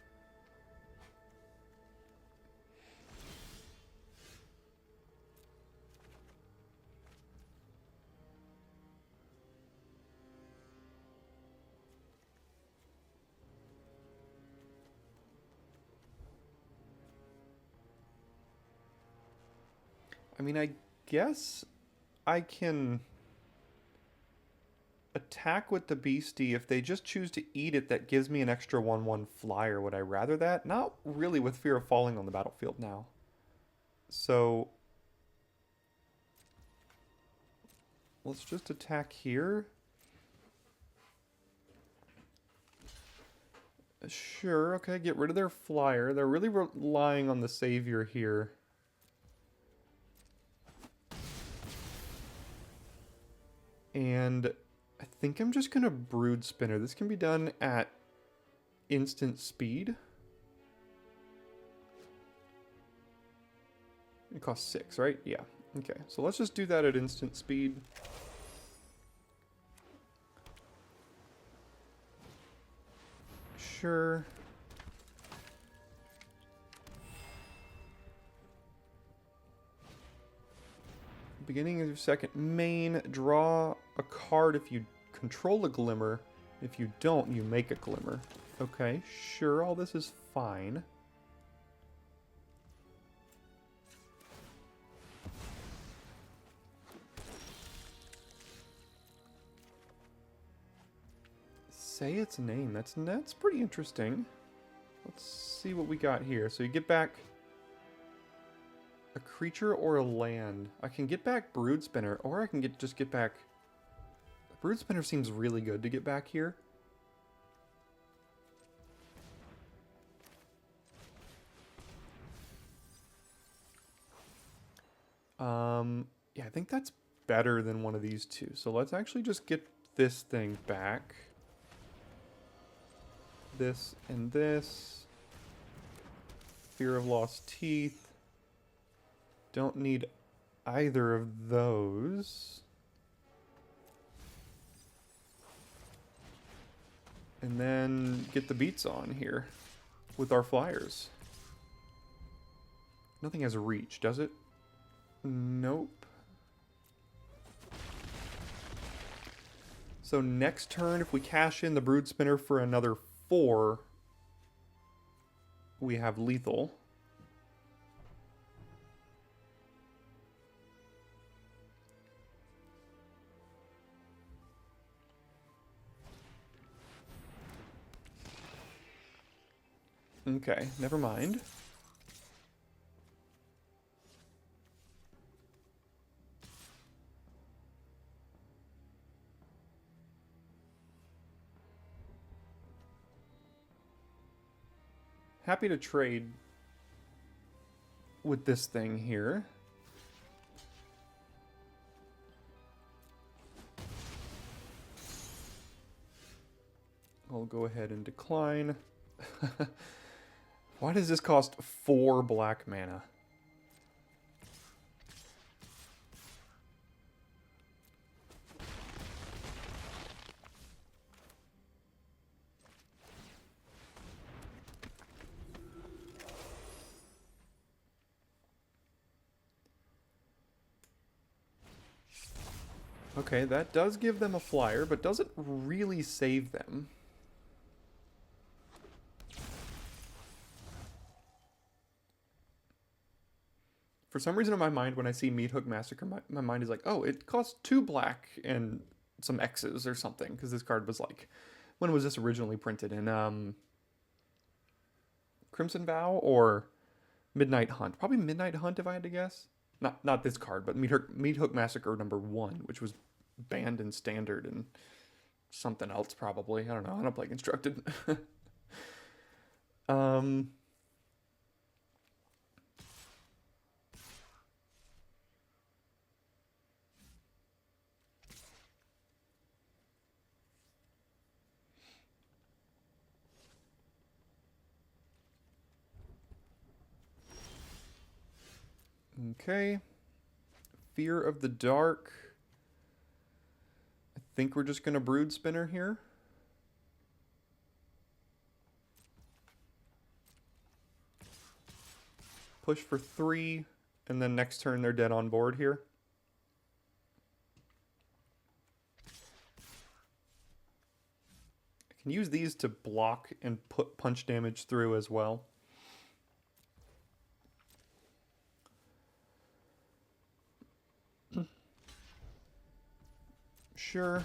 I mean, I guess I can attack with the beastie. If they just choose to eat it, that gives me an extra 1/1 flyer. Would I rather that? Not really, with Fear of Falling on the battlefield now. So let's just attack here. Sure, okay, get rid of their flyer. They're really relying on the savior here. And I think I'm just going to Brood Spinner. This can be done at instant speed. It costs 6, right? Yeah. Okay, so let's just do that at instant speed. Sure. Beginning of your second main, draw a card if you control a Glimmer. If you don't, you make a Glimmer. Okay, sure, all this is fine. Say its name. That's pretty interesting. Let's see what we got here. So you get back a creature or a land. I can get back Brood Spinner, or I can just get back... Brood Spinner seems really good to get back here. Yeah, I think that's better than one of these two. So let's actually just get this thing back. This and this. Fear of Lost Teeth. Don't need either of those. And then get the beats on here with our flyers. Nothing has reach, does it? Nope. So next turn, if we cash in the Brood Spinner for another 4, we have lethal. Okay, never mind. Happy to trade with this thing here. I'll go ahead and decline. Why does this cost 4 black mana? Okay, that does give them a flyer, but doesn't really save them. For some reason in my mind, when I see Meathook Massacre, my mind is like, oh, it costs 2 black and some X's or something. Because this card was like, when was this originally printed? In Crimson Vow or Midnight Hunt? Probably Midnight Hunt if I had to guess. Not this card, but Meathook Massacre #1, which was banned in Standard and something else probably. I don't know. I don't play Constructed. Okay. Fear of the Dark. I think we're just going to Brood Spinner here. Push for 3, and then next turn they're dead on board here. I can use these to block and put punch damage through as well. Sure,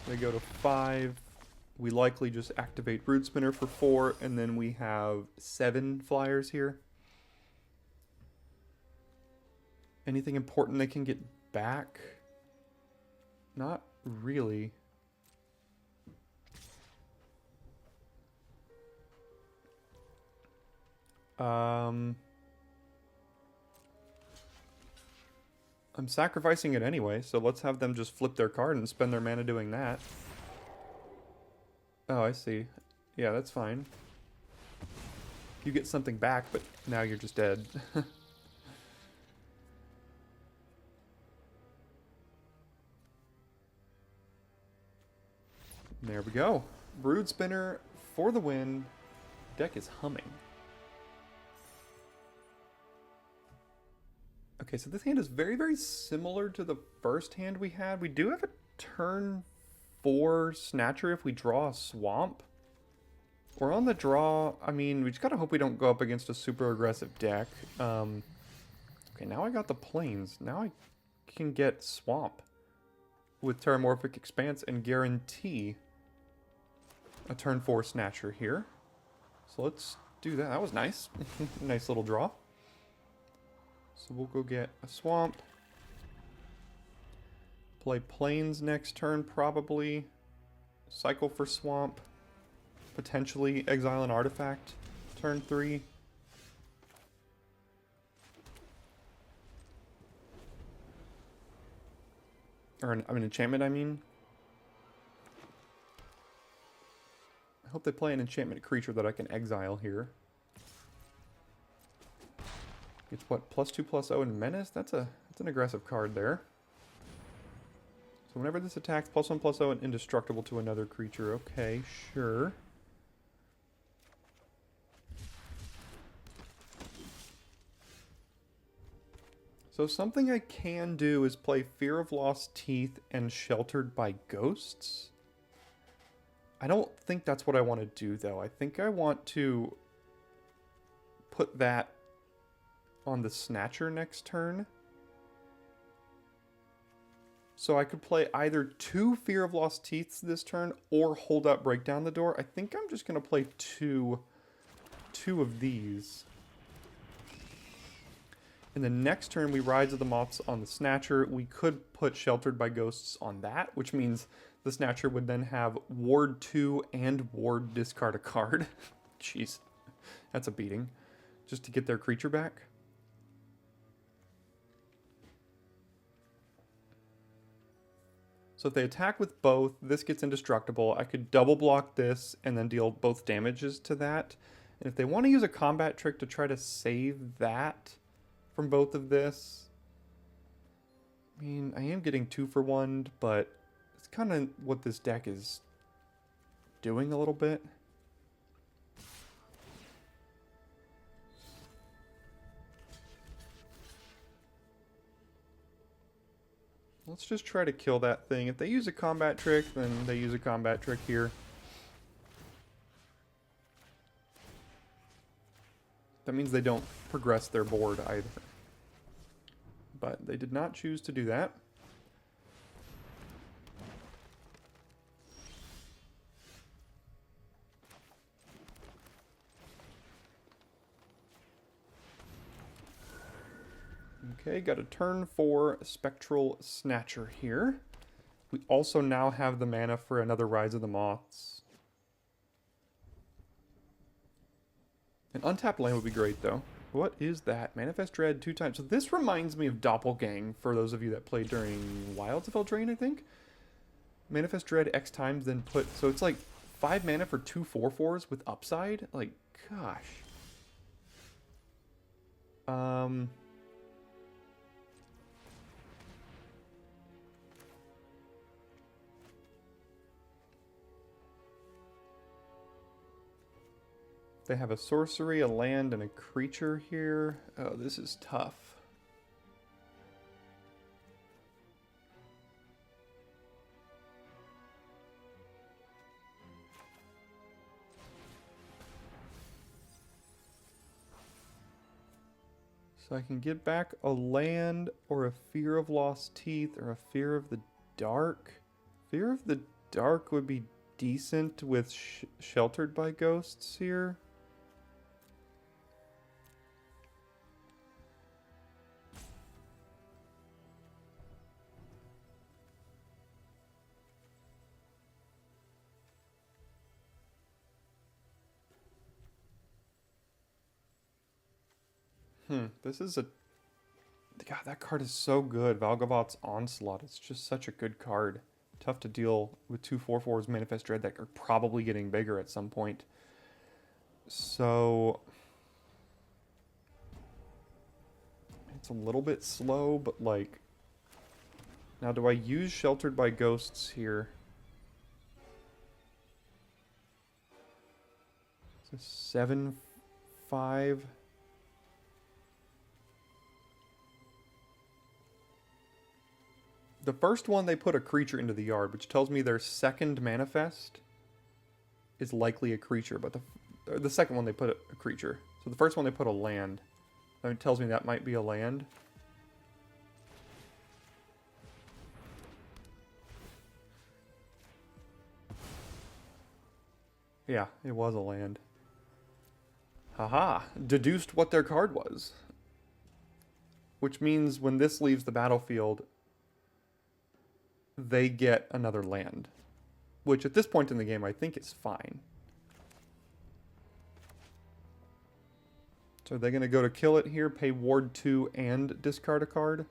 they go to 5. We likely just activate Brood Spinner for 4, and then we have 7 flyers here. Anything important they can get back? Not really. I'm sacrificing it anyway, so let's have them just flip their card and spend their mana doing that. Oh, I see. Yeah, that's fine. You get something back, but now you're just dead. There we go. Brood Spinner for the win. Deck is humming. Okay, so this hand is very, very similar to the first hand we had. We do have a turn 4 Snatcher if we draw a Swamp. We're on the draw. I mean, we just gotta hope we don't go up against a super aggressive deck. Okay, now I got the Plains. Now I can get Swamp with Terramorphic Expanse and guarantee a turn 4 Snatcher here. So let's do that. That was nice. Nice little draw. So we'll go get a Swamp. Play Plains next turn, probably. Cycle for Swamp. Potentially exile an artifact. Turn 3. Or an enchantment, I mean. I hope they play an enchantment creature that I can exile here. It's what, +2/+0 and Menace? That's an aggressive card there. So whenever this attacks, +1/+0 and indestructible to another creature. Okay, sure. So something I can do is play Fear of Lost Teeth and Sheltered by Ghosts. I don't think that's what I want to do, though. I think I want to put that on the Snatcher next turn. So I could play either 2 Fear of Lost Teeths this turn or Hold Up, Break Down the Door. I think I'm just going to play 2 2 of these. And the next turn we Rise of the Moths on the Snatcher. We could put Sheltered by Ghosts on that, which means the Snatcher would then have Ward 2 and Ward discard a card. Jeez, that's a beating. Just to get their creature back. So if they attack with both, this gets indestructible. I could double block this and then deal both damages to that. And if they want to use a combat trick to try to save that from both of this, I mean, I am getting 2 for 1, but it's kind of what this deck is doing a little bit. Let's just try to kill that thing. If they use a combat trick, then they use a combat trick here. That means they don't progress their board either. But they did not choose to do that. Okay, got a turn 4 Spectral Snatcher here. We also now have the mana for another Rise of the Moths. An untapped land would be great, though. What is that? Manifest Dread 2 times. So this reminds me of Doppelgang, for those of you that played during Wilds of Eldraine, I think. Manifest Dread X times, then put... So it's like 5 mana for 2 4/4s with upside? Like, gosh. They have a sorcery, a land, and a creature here. Oh, this is tough. So I can get back a land, or a Fear of Lost Teeth, or a Fear of the Dark. Fear of the Dark would be decent with Sheltered by Ghosts here. This is a... God, that card is so good. Valgavott's Onslaught. It's just such a good card. Tough to deal with 2 4/4s Manifest Dread that are probably getting bigger at some point. So... it's a little bit slow, but like... Now, do I use Sheltered by Ghosts here? It's a 7/5... The first one, they put a creature into the yard, which tells me their second manifest is likely a creature. But the second one, they put a creature. So the first one, they put a land. That tells me that might be a land. Yeah, it was a land. Haha, deduced what their card was. Which means when this leaves the battlefield... they get another land, which at this point in the game I think is fine. So are they going to go to kill it here, pay Ward 2 and discard a card?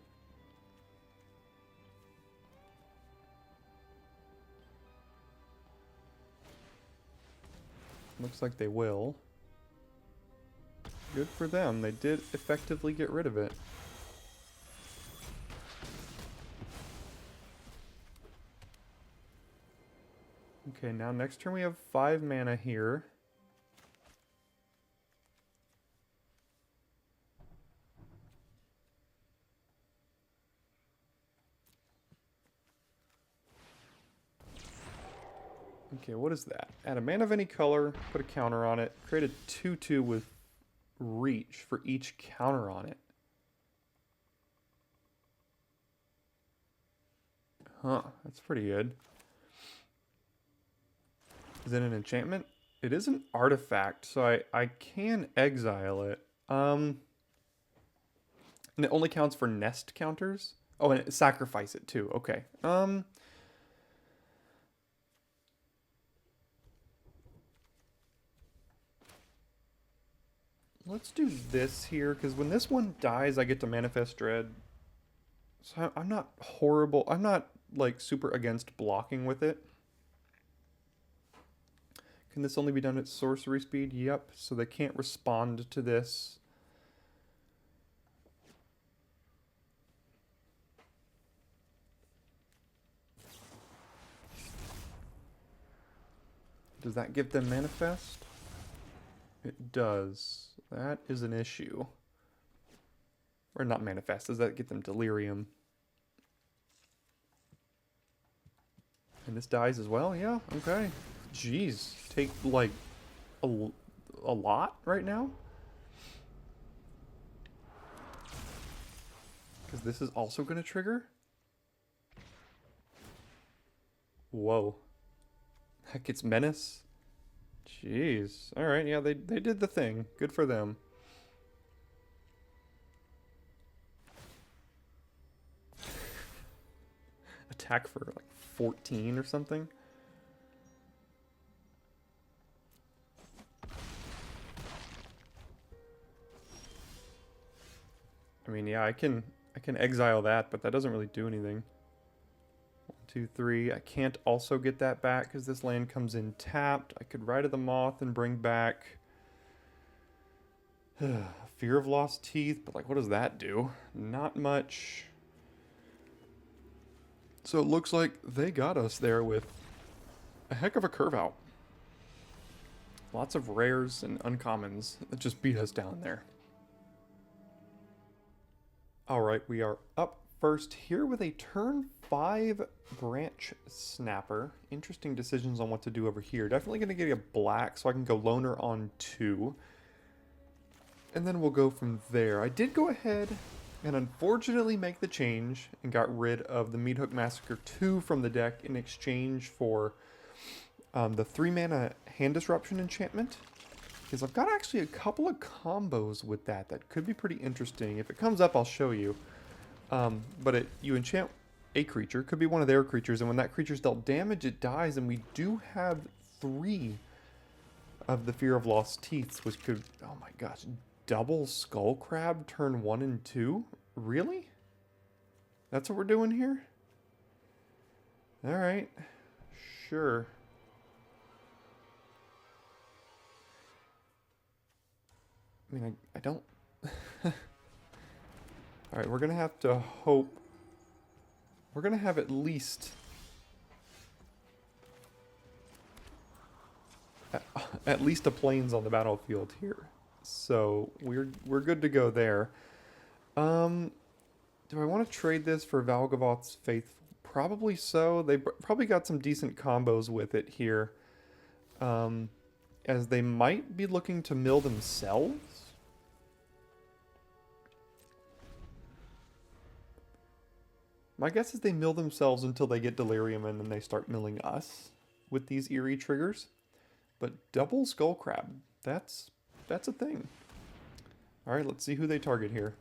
Looks like they will. Good for them. They did effectively get rid of it. Okay, now next turn we have 5 mana here. Okay, what is that? Add a mana of any color, put a counter on it, create a 2/2 with reach for each counter on it. Huh, that's pretty good. Is it an enchantment? It is an artifact, so I can exile it. And it only counts for nest counters? Oh, and sacrifice it too. Okay. Let's do this here, because when this one dies, I get to Manifest Dread. So I'm not horrible. I'm not, like, super against blocking with it. Can this only be done at sorcery speed? Yep. So they can't respond to this. Does that give them Manifest? It does. That is an issue. Or not Manifest. Does that get them Delirium? And this dies as well? Yeah, okay. Jeez. Take, like, a lot right now? Because this is also going to trigger? Whoa. That gets Menace? Jeez. Alright, yeah, they did the thing. Good for them. Attack for like 14 or something. I mean, yeah, I can exile that, but that doesn't really do anything. 1, 2, 3. I can't also get that back because this land comes in tapped. I could Rite of the Moth and bring back Fear of Lost Teeth, but like, what does that do? Not much. So it looks like they got us there with a heck of a curve out. Lots of rares and uncommons that just beat us down there. Alright, we are up first here with a turn 5 Branch Snapper. Interesting decisions on what to do over here. Definitely going to get a black so I can go Loner on 2. And then we'll go from there. I did go ahead and unfortunately make the change and got rid of the Meathook Massacre 2 from the deck in exchange for the 3-mana Hand Disruption enchantment. Because I've got actually a couple of combos with that could be pretty interesting. If it comes up, I'll show you. But you enchant a creature, could be one of their creatures, and when that creature's dealt damage, it dies, and we do have 3 of the Fear of Lost Teeth, which could, oh my gosh, double Skull Crab turn 1 and 2? Really? That's what we're doing here? Alright. Sure. I mean, I don't... Alright, we're going to have to hope... We're going to have at least... At least a plains on the battlefield here. So, we're good to go there. Do I want to trade this for Valgavoth's Faithful? Probably so. They probably got some decent combos with it here. As they might be looking to mill themselves. My guess is they mill themselves until they get Delirium and then they start milling us with these eerie triggers. But double Skull Crab, that's a thing. Alright, let's see who they target here.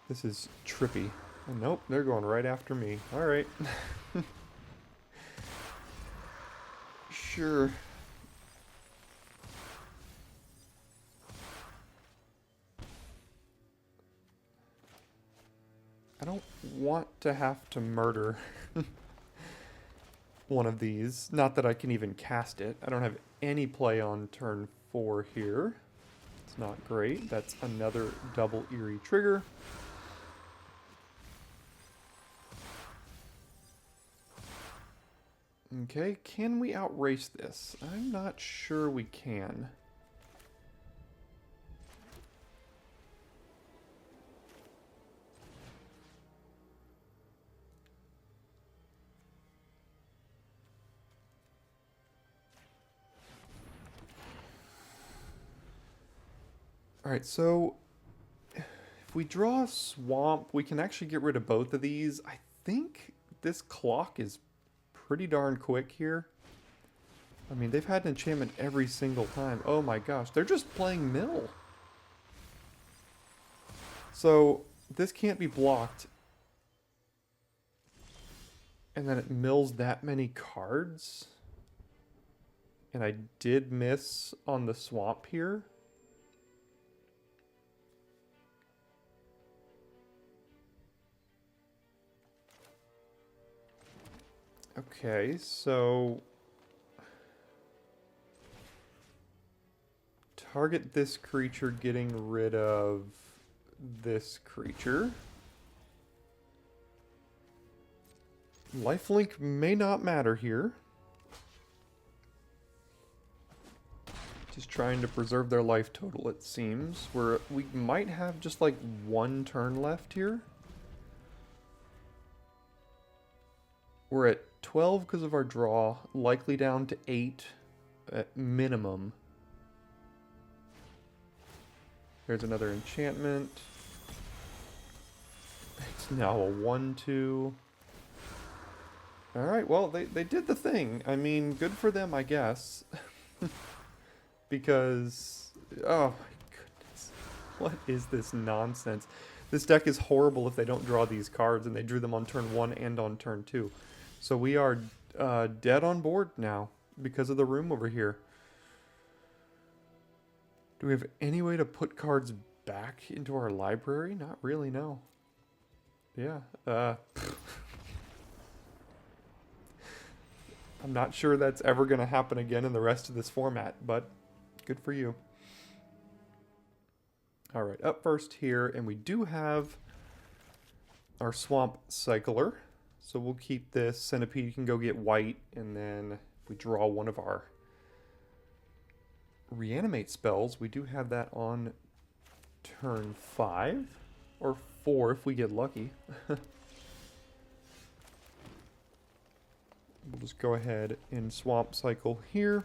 This is trippy. Oh, nope, they're going right after me. Alright. Sure. I don't want to have to murder one of these. Not that I can even cast it. I don't have any play on turn 4 here. It's not great. That's another double eerie trigger. Okay, can we outrace this? I'm not sure we can. Alright, so if we draw a swamp, we can actually get rid of both of these. I think this clock is pretty darn quick here. I mean, they've had an enchantment every single time. Oh my gosh, they're just playing mill. So this can't be blocked. And then it mills that many cards. And I did miss on the swamp here. Okay, so target this creature, getting rid of this creature. Lifelink may not matter here. Just trying to preserve their life total, it seems. We might have just like one turn left here. We're at 12 because of our draw, likely down to 8 at minimum. There's another enchantment. It's now a 1/2. Alright, well, they did the thing. I mean, good for them, I guess. Because, oh my goodness. What is this nonsense? This deck is horrible if they don't draw these cards, and they drew them on turn 1 and on turn 2. So we are dead on board now because of the room over here. Do we have any way to put cards back into our library? Not really, no. Yeah. I'm not sure that's ever going to happen again in the rest of this format, but good for you. All right, up first here, and we do have our Swamp Cycler. So we'll keep this. Centipede can go get white, and then if we draw one of our reanimate spells, we do have that on turn 5, or 4 if we get lucky. We'll just go ahead and Swamp Cycle here.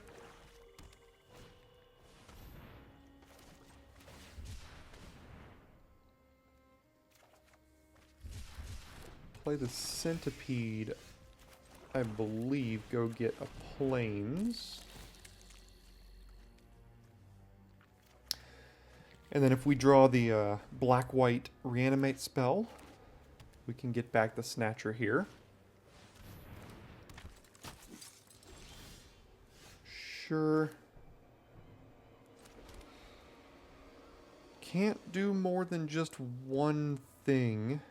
Play the Centipede, I believe, go get a Plains. And then if we draw the black-white reanimate spell, we can get back the Snatcher here. Sure. Can't do more than just one thing.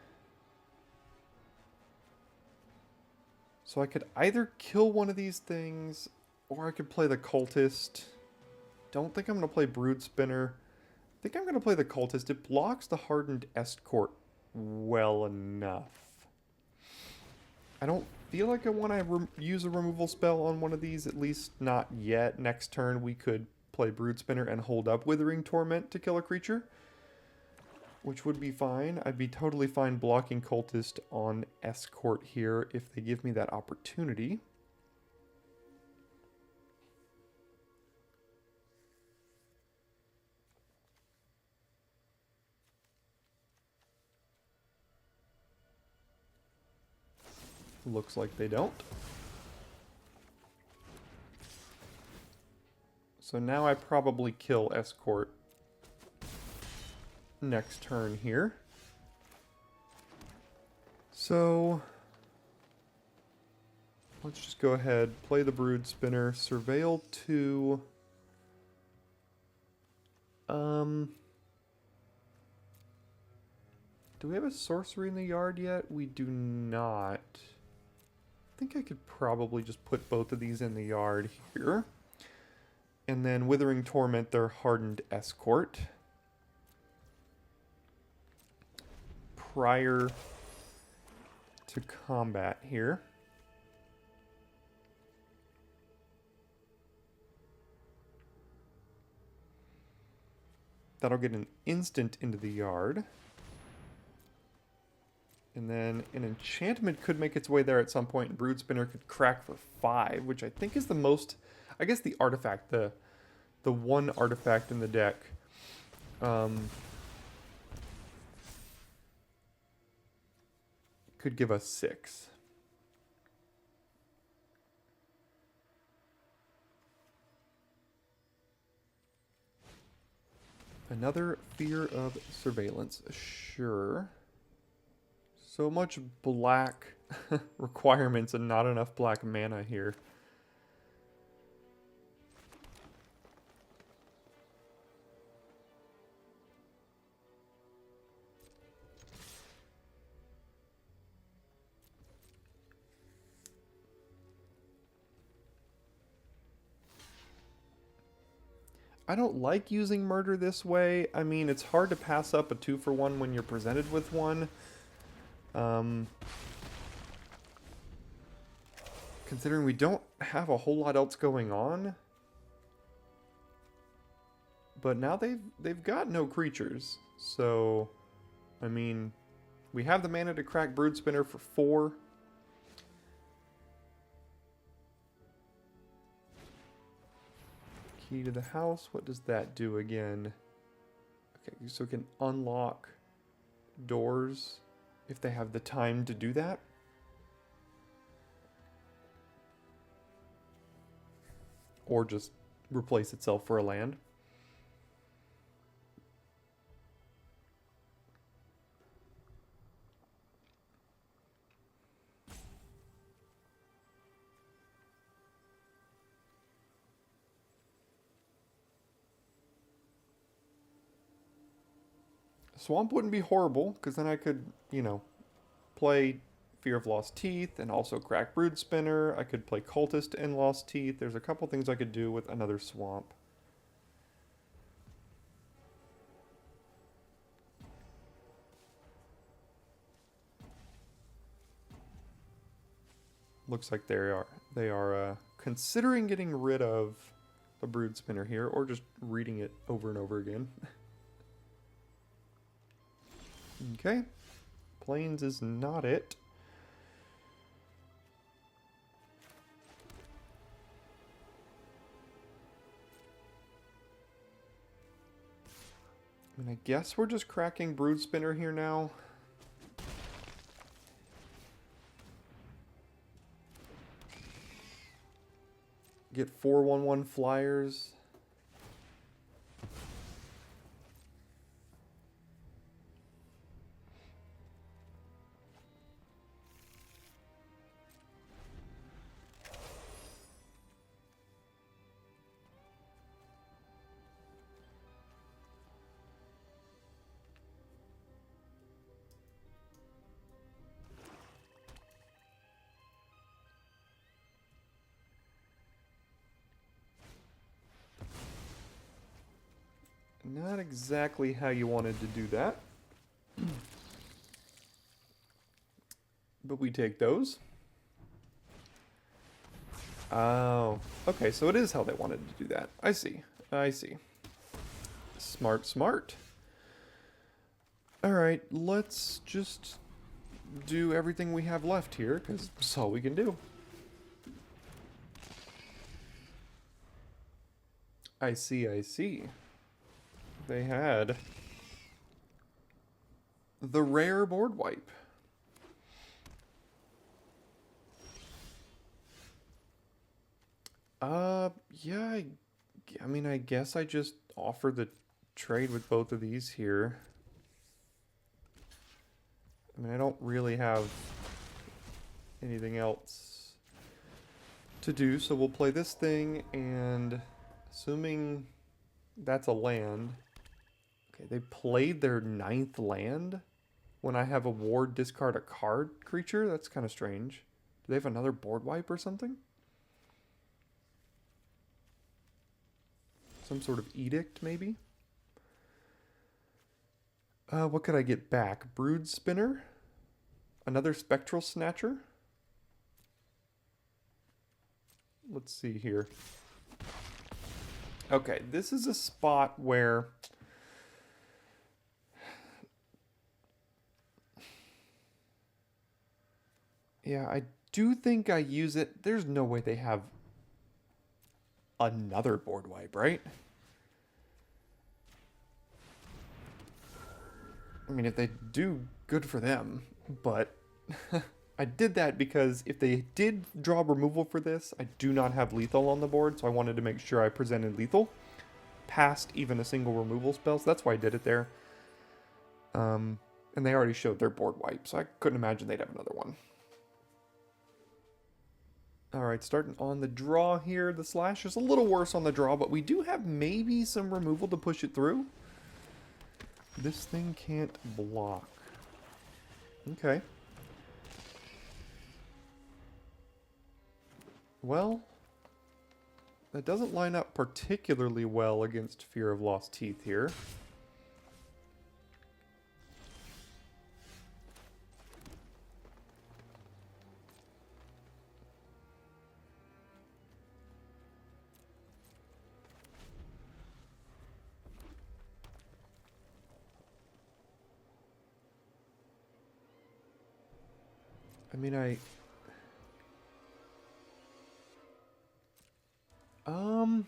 So I could either kill one of these things, or I could play the Cultist. Don't think I'm going to play Brood Spinner. I think I'm going to play the Cultist. It blocks the Hardened Escort well enough. I don't feel like I want to use a removal spell on one of these, at least not yet. Next turn we could play Brood Spinner and hold up Withering Torment to kill a creature, which would be fine. I'd be totally fine blocking Cultist on Escort here if they give me that opportunity. Looks like they don't. So now I probably kill Escort next turn here. So let's just go ahead, play the Brood Spinner, Surveil 2. Do we have a sorcery in the yard yet? We do not. I think I could probably just put both of these in the yard here. And then Withering Torment their Hardened Escort. Prior to combat here. That'll get an instant into the yard. And then an enchantment could make its way there at some point, and Brood Spinner could crack for 5, which I think is the most, I guess the artifact, the one artifact in the deck. Could give us 6. Another Fear of Surveillance. Sure. So much black requirements and not enough black mana here. I don't like using murder this way. I mean, it's hard to pass up a 2-for-1 when you're presented with one. Considering we don't have a whole lot else going on. But now they've got no creatures. So, I mean, we have the mana to crack Brood Spinner for 4. Key to the house. What does that do again? Okay, so it can unlock doors if they have the time to do that. Or just replace itself for a land. Swamp wouldn't be horrible, because then I could, you know, play Fear of Lost Teeth and also crack Brood Spinner. I could play Cultist and Lost Teeth. There's a couple things I could do with another Swamp. Looks like they are considering getting rid of the Brood Spinner here, or just reading it over and over again. Okay, Plains is not it. I mean, I guess we're just cracking Brood Spinner here now. Get 4/1/1 flyers. Not exactly how you wanted to do that. But we take those. Oh, okay, so it is how they wanted to do that. I see. I see. Smart, smart. Alright, let's just do everything we have left here, because that's all we can do. I see, I see. They had the rare board wipe. Yeah, I mean, I guess I just offer the trade with both of these here. I mean, I don't really have anything else to do, so we'll play this thing, and assuming that's a land. Okay, they played their 9th land when I have a ward discard a card creature? That's kind of strange. Do they have another board wipe or something? Some sort of edict, maybe? What could I get back? Brood Spinner? Another Spectral Snatcher? Let's see here. Okay, this is a spot where yeah, I do think I use it. There's no way they have another board wipe, right? I mean, if they do, good for them, but I did that because if they did draw removal for this, I do not have lethal on the board, so I wanted to make sure I presented lethal. past even a single removal spell, so that's why I did it there. And they already showed their board wipe, so I couldn't imagine they'd have another one. Alright, starting on the draw here. The slash is a little worse on the draw, but we do have maybe some removal to push it through. This thing can't block. Okay. Well, that doesn't line up particularly well against Fear of Lost Teeth here. I mean, I don't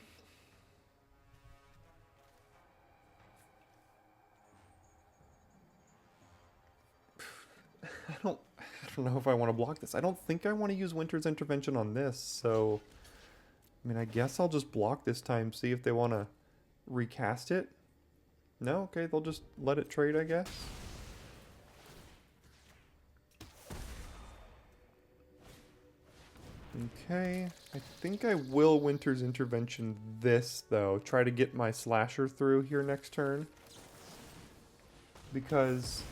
know if I want to block this. I don't think I want to use Winter's Intervention on this, so I mean, I guess I'll just block this time, see if they want to recast it. No? Okay, they'll just let it trade, I guess. Okay, I think I will Winter's Intervention this, though. Try to get my Slasher through here next turn. Because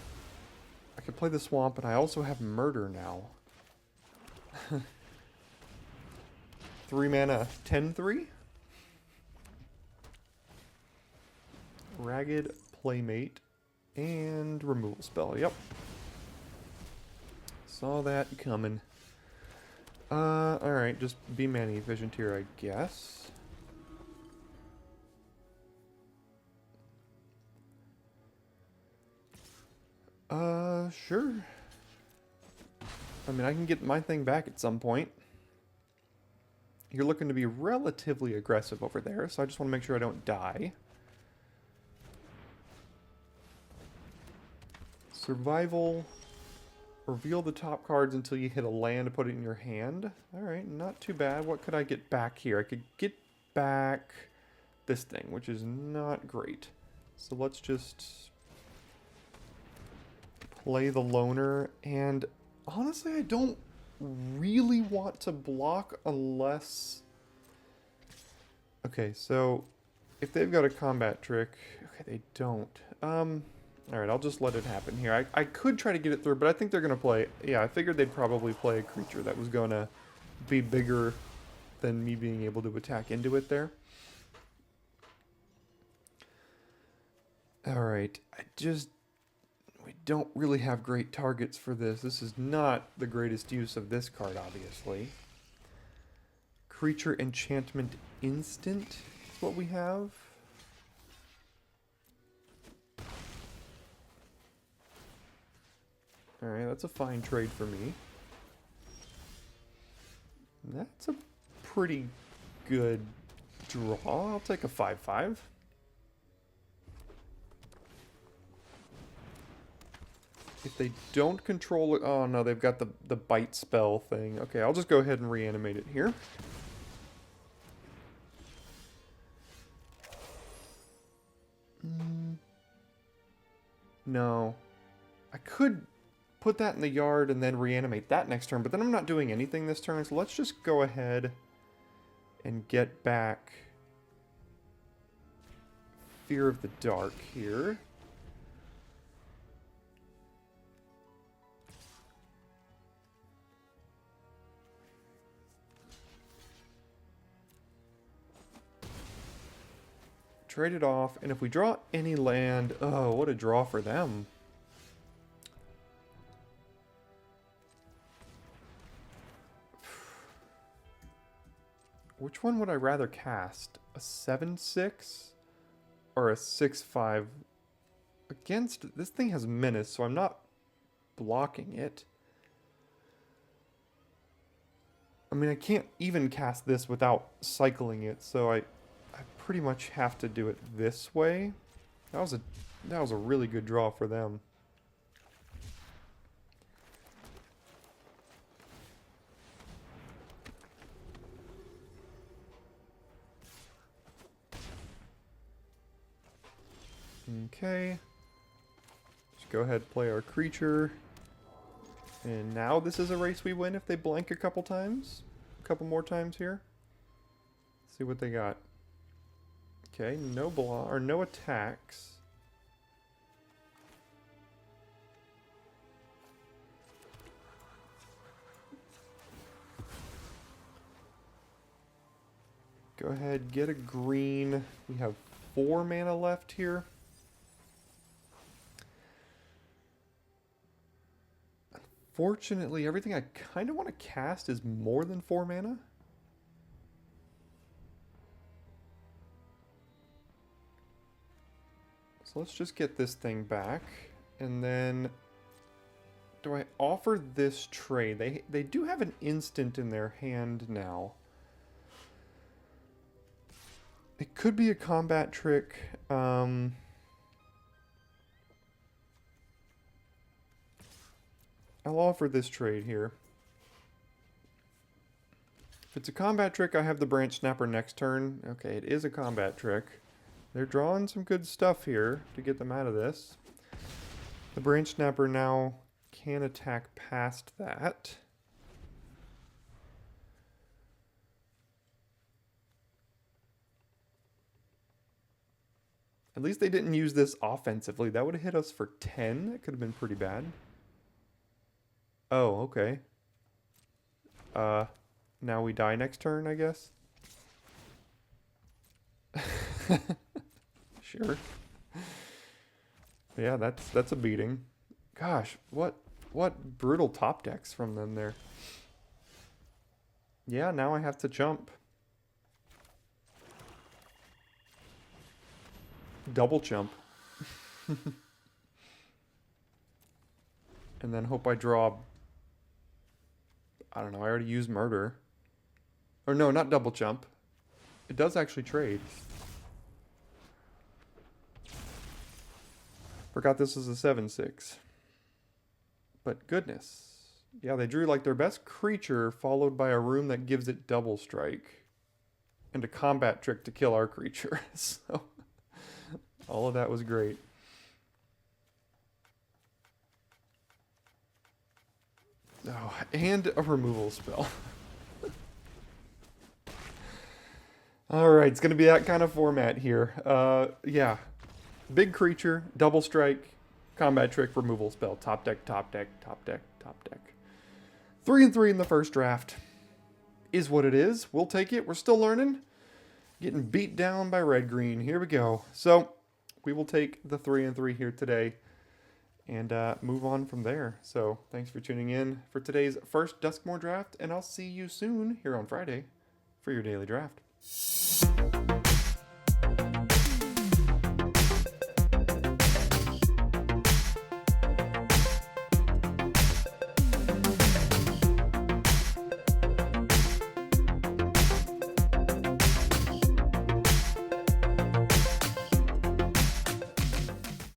I could play the Swamp, and I also have Murder now. 3 mana, 10-3? Ragged Playmate and Removal Spell, yep. Saw that coming. Alright, just be mana efficient here, I guess. Sure. I mean, I can get my thing back at some point. You're looking to be relatively aggressive over there, so I just want to make sure I don't die. Survival. Reveal the top cards until you hit a land to put it in your hand. Alright, not too bad. What could I get back here? I could get back this thing, which is not great. So let's just play the Loner. And honestly, I don't really want to block unless... Okay, so if they've got a combat trick... Okay, they don't. Alright, I'll just let it happen here. I could try to get it through, but I think they're going to play... Yeah, I figured they'd probably play a creature that was going to be bigger than me being able to attack into it there. Alright, we don't really have great targets for this. This is not the greatest use of this card, obviously. Creature Enchantment Instant is what we have. Alright, that's a fine trade for me. That's a pretty good draw. I'll take a 5/5. If they don't control it... Oh, no, they've got the bite spell thing. Okay, I'll just go ahead and reanimate it here. No. I could put that in the yard and then reanimate that next turn, but then I'm not doing anything this turn, so let's just go ahead and get back Fear of the Dark here. Trade it off, and if we draw any land... Oh, what a draw for them. Which one would I rather cast? A 7/6 or a 6/5? Against... This thing has Menace, so I'm not blocking it. I mean, I can't even cast this without cycling it, so I pretty much have to do it this way. That was a really good draw for them. Okay. Just go ahead, play our creature. And now this is a race we win if they blank a couple times. A couple more times here. See what they got. Okay, no attacks. Go ahead, get a green. We have 4 mana left here. Unfortunately, everything I kind of want to cast is more than 4 mana. So let's just get this thing back. And then, do I offer this trade? They do have an instant in their hand now. It could be a combat trick. I'll offer this trade here. If it's a combat trick, I have the Branch Snapper next turn. Okay, it is a combat trick. They're drawing some good stuff here to get them out of this. The Branch Snapper now can attack past that. At least they didn't use this offensively. That would have hit us for 10. That could have been pretty bad. Oh, okay. Now we die next turn, I guess. Sure. Yeah, that's a beating. Gosh, what brutal top decks from them there. Yeah, now I have to jump. Double jump. And then hope I draw... I don't know, I already used murder. Or no, not double jump. It does actually trade. Forgot this was a 7/6. But goodness. Yeah, they drew like their best creature followed by a room that gives it double strike. And a combat trick to kill our creature. So all of that was great. Oh, and a removal spell. Alright, it's going to be that kind of format here. Yeah. Big creature, double strike, combat trick, removal spell. Top deck, top deck, top deck, top deck. 3-3 in the first draft. Is what it is. We'll take it. We're still learning. Getting beat down by red-green. Here we go. So, we will take the 3-3 here today and move on from there. So, thanks for tuning in for today's first Duskmourn draft, and I'll see you soon here on Friday for your daily draft.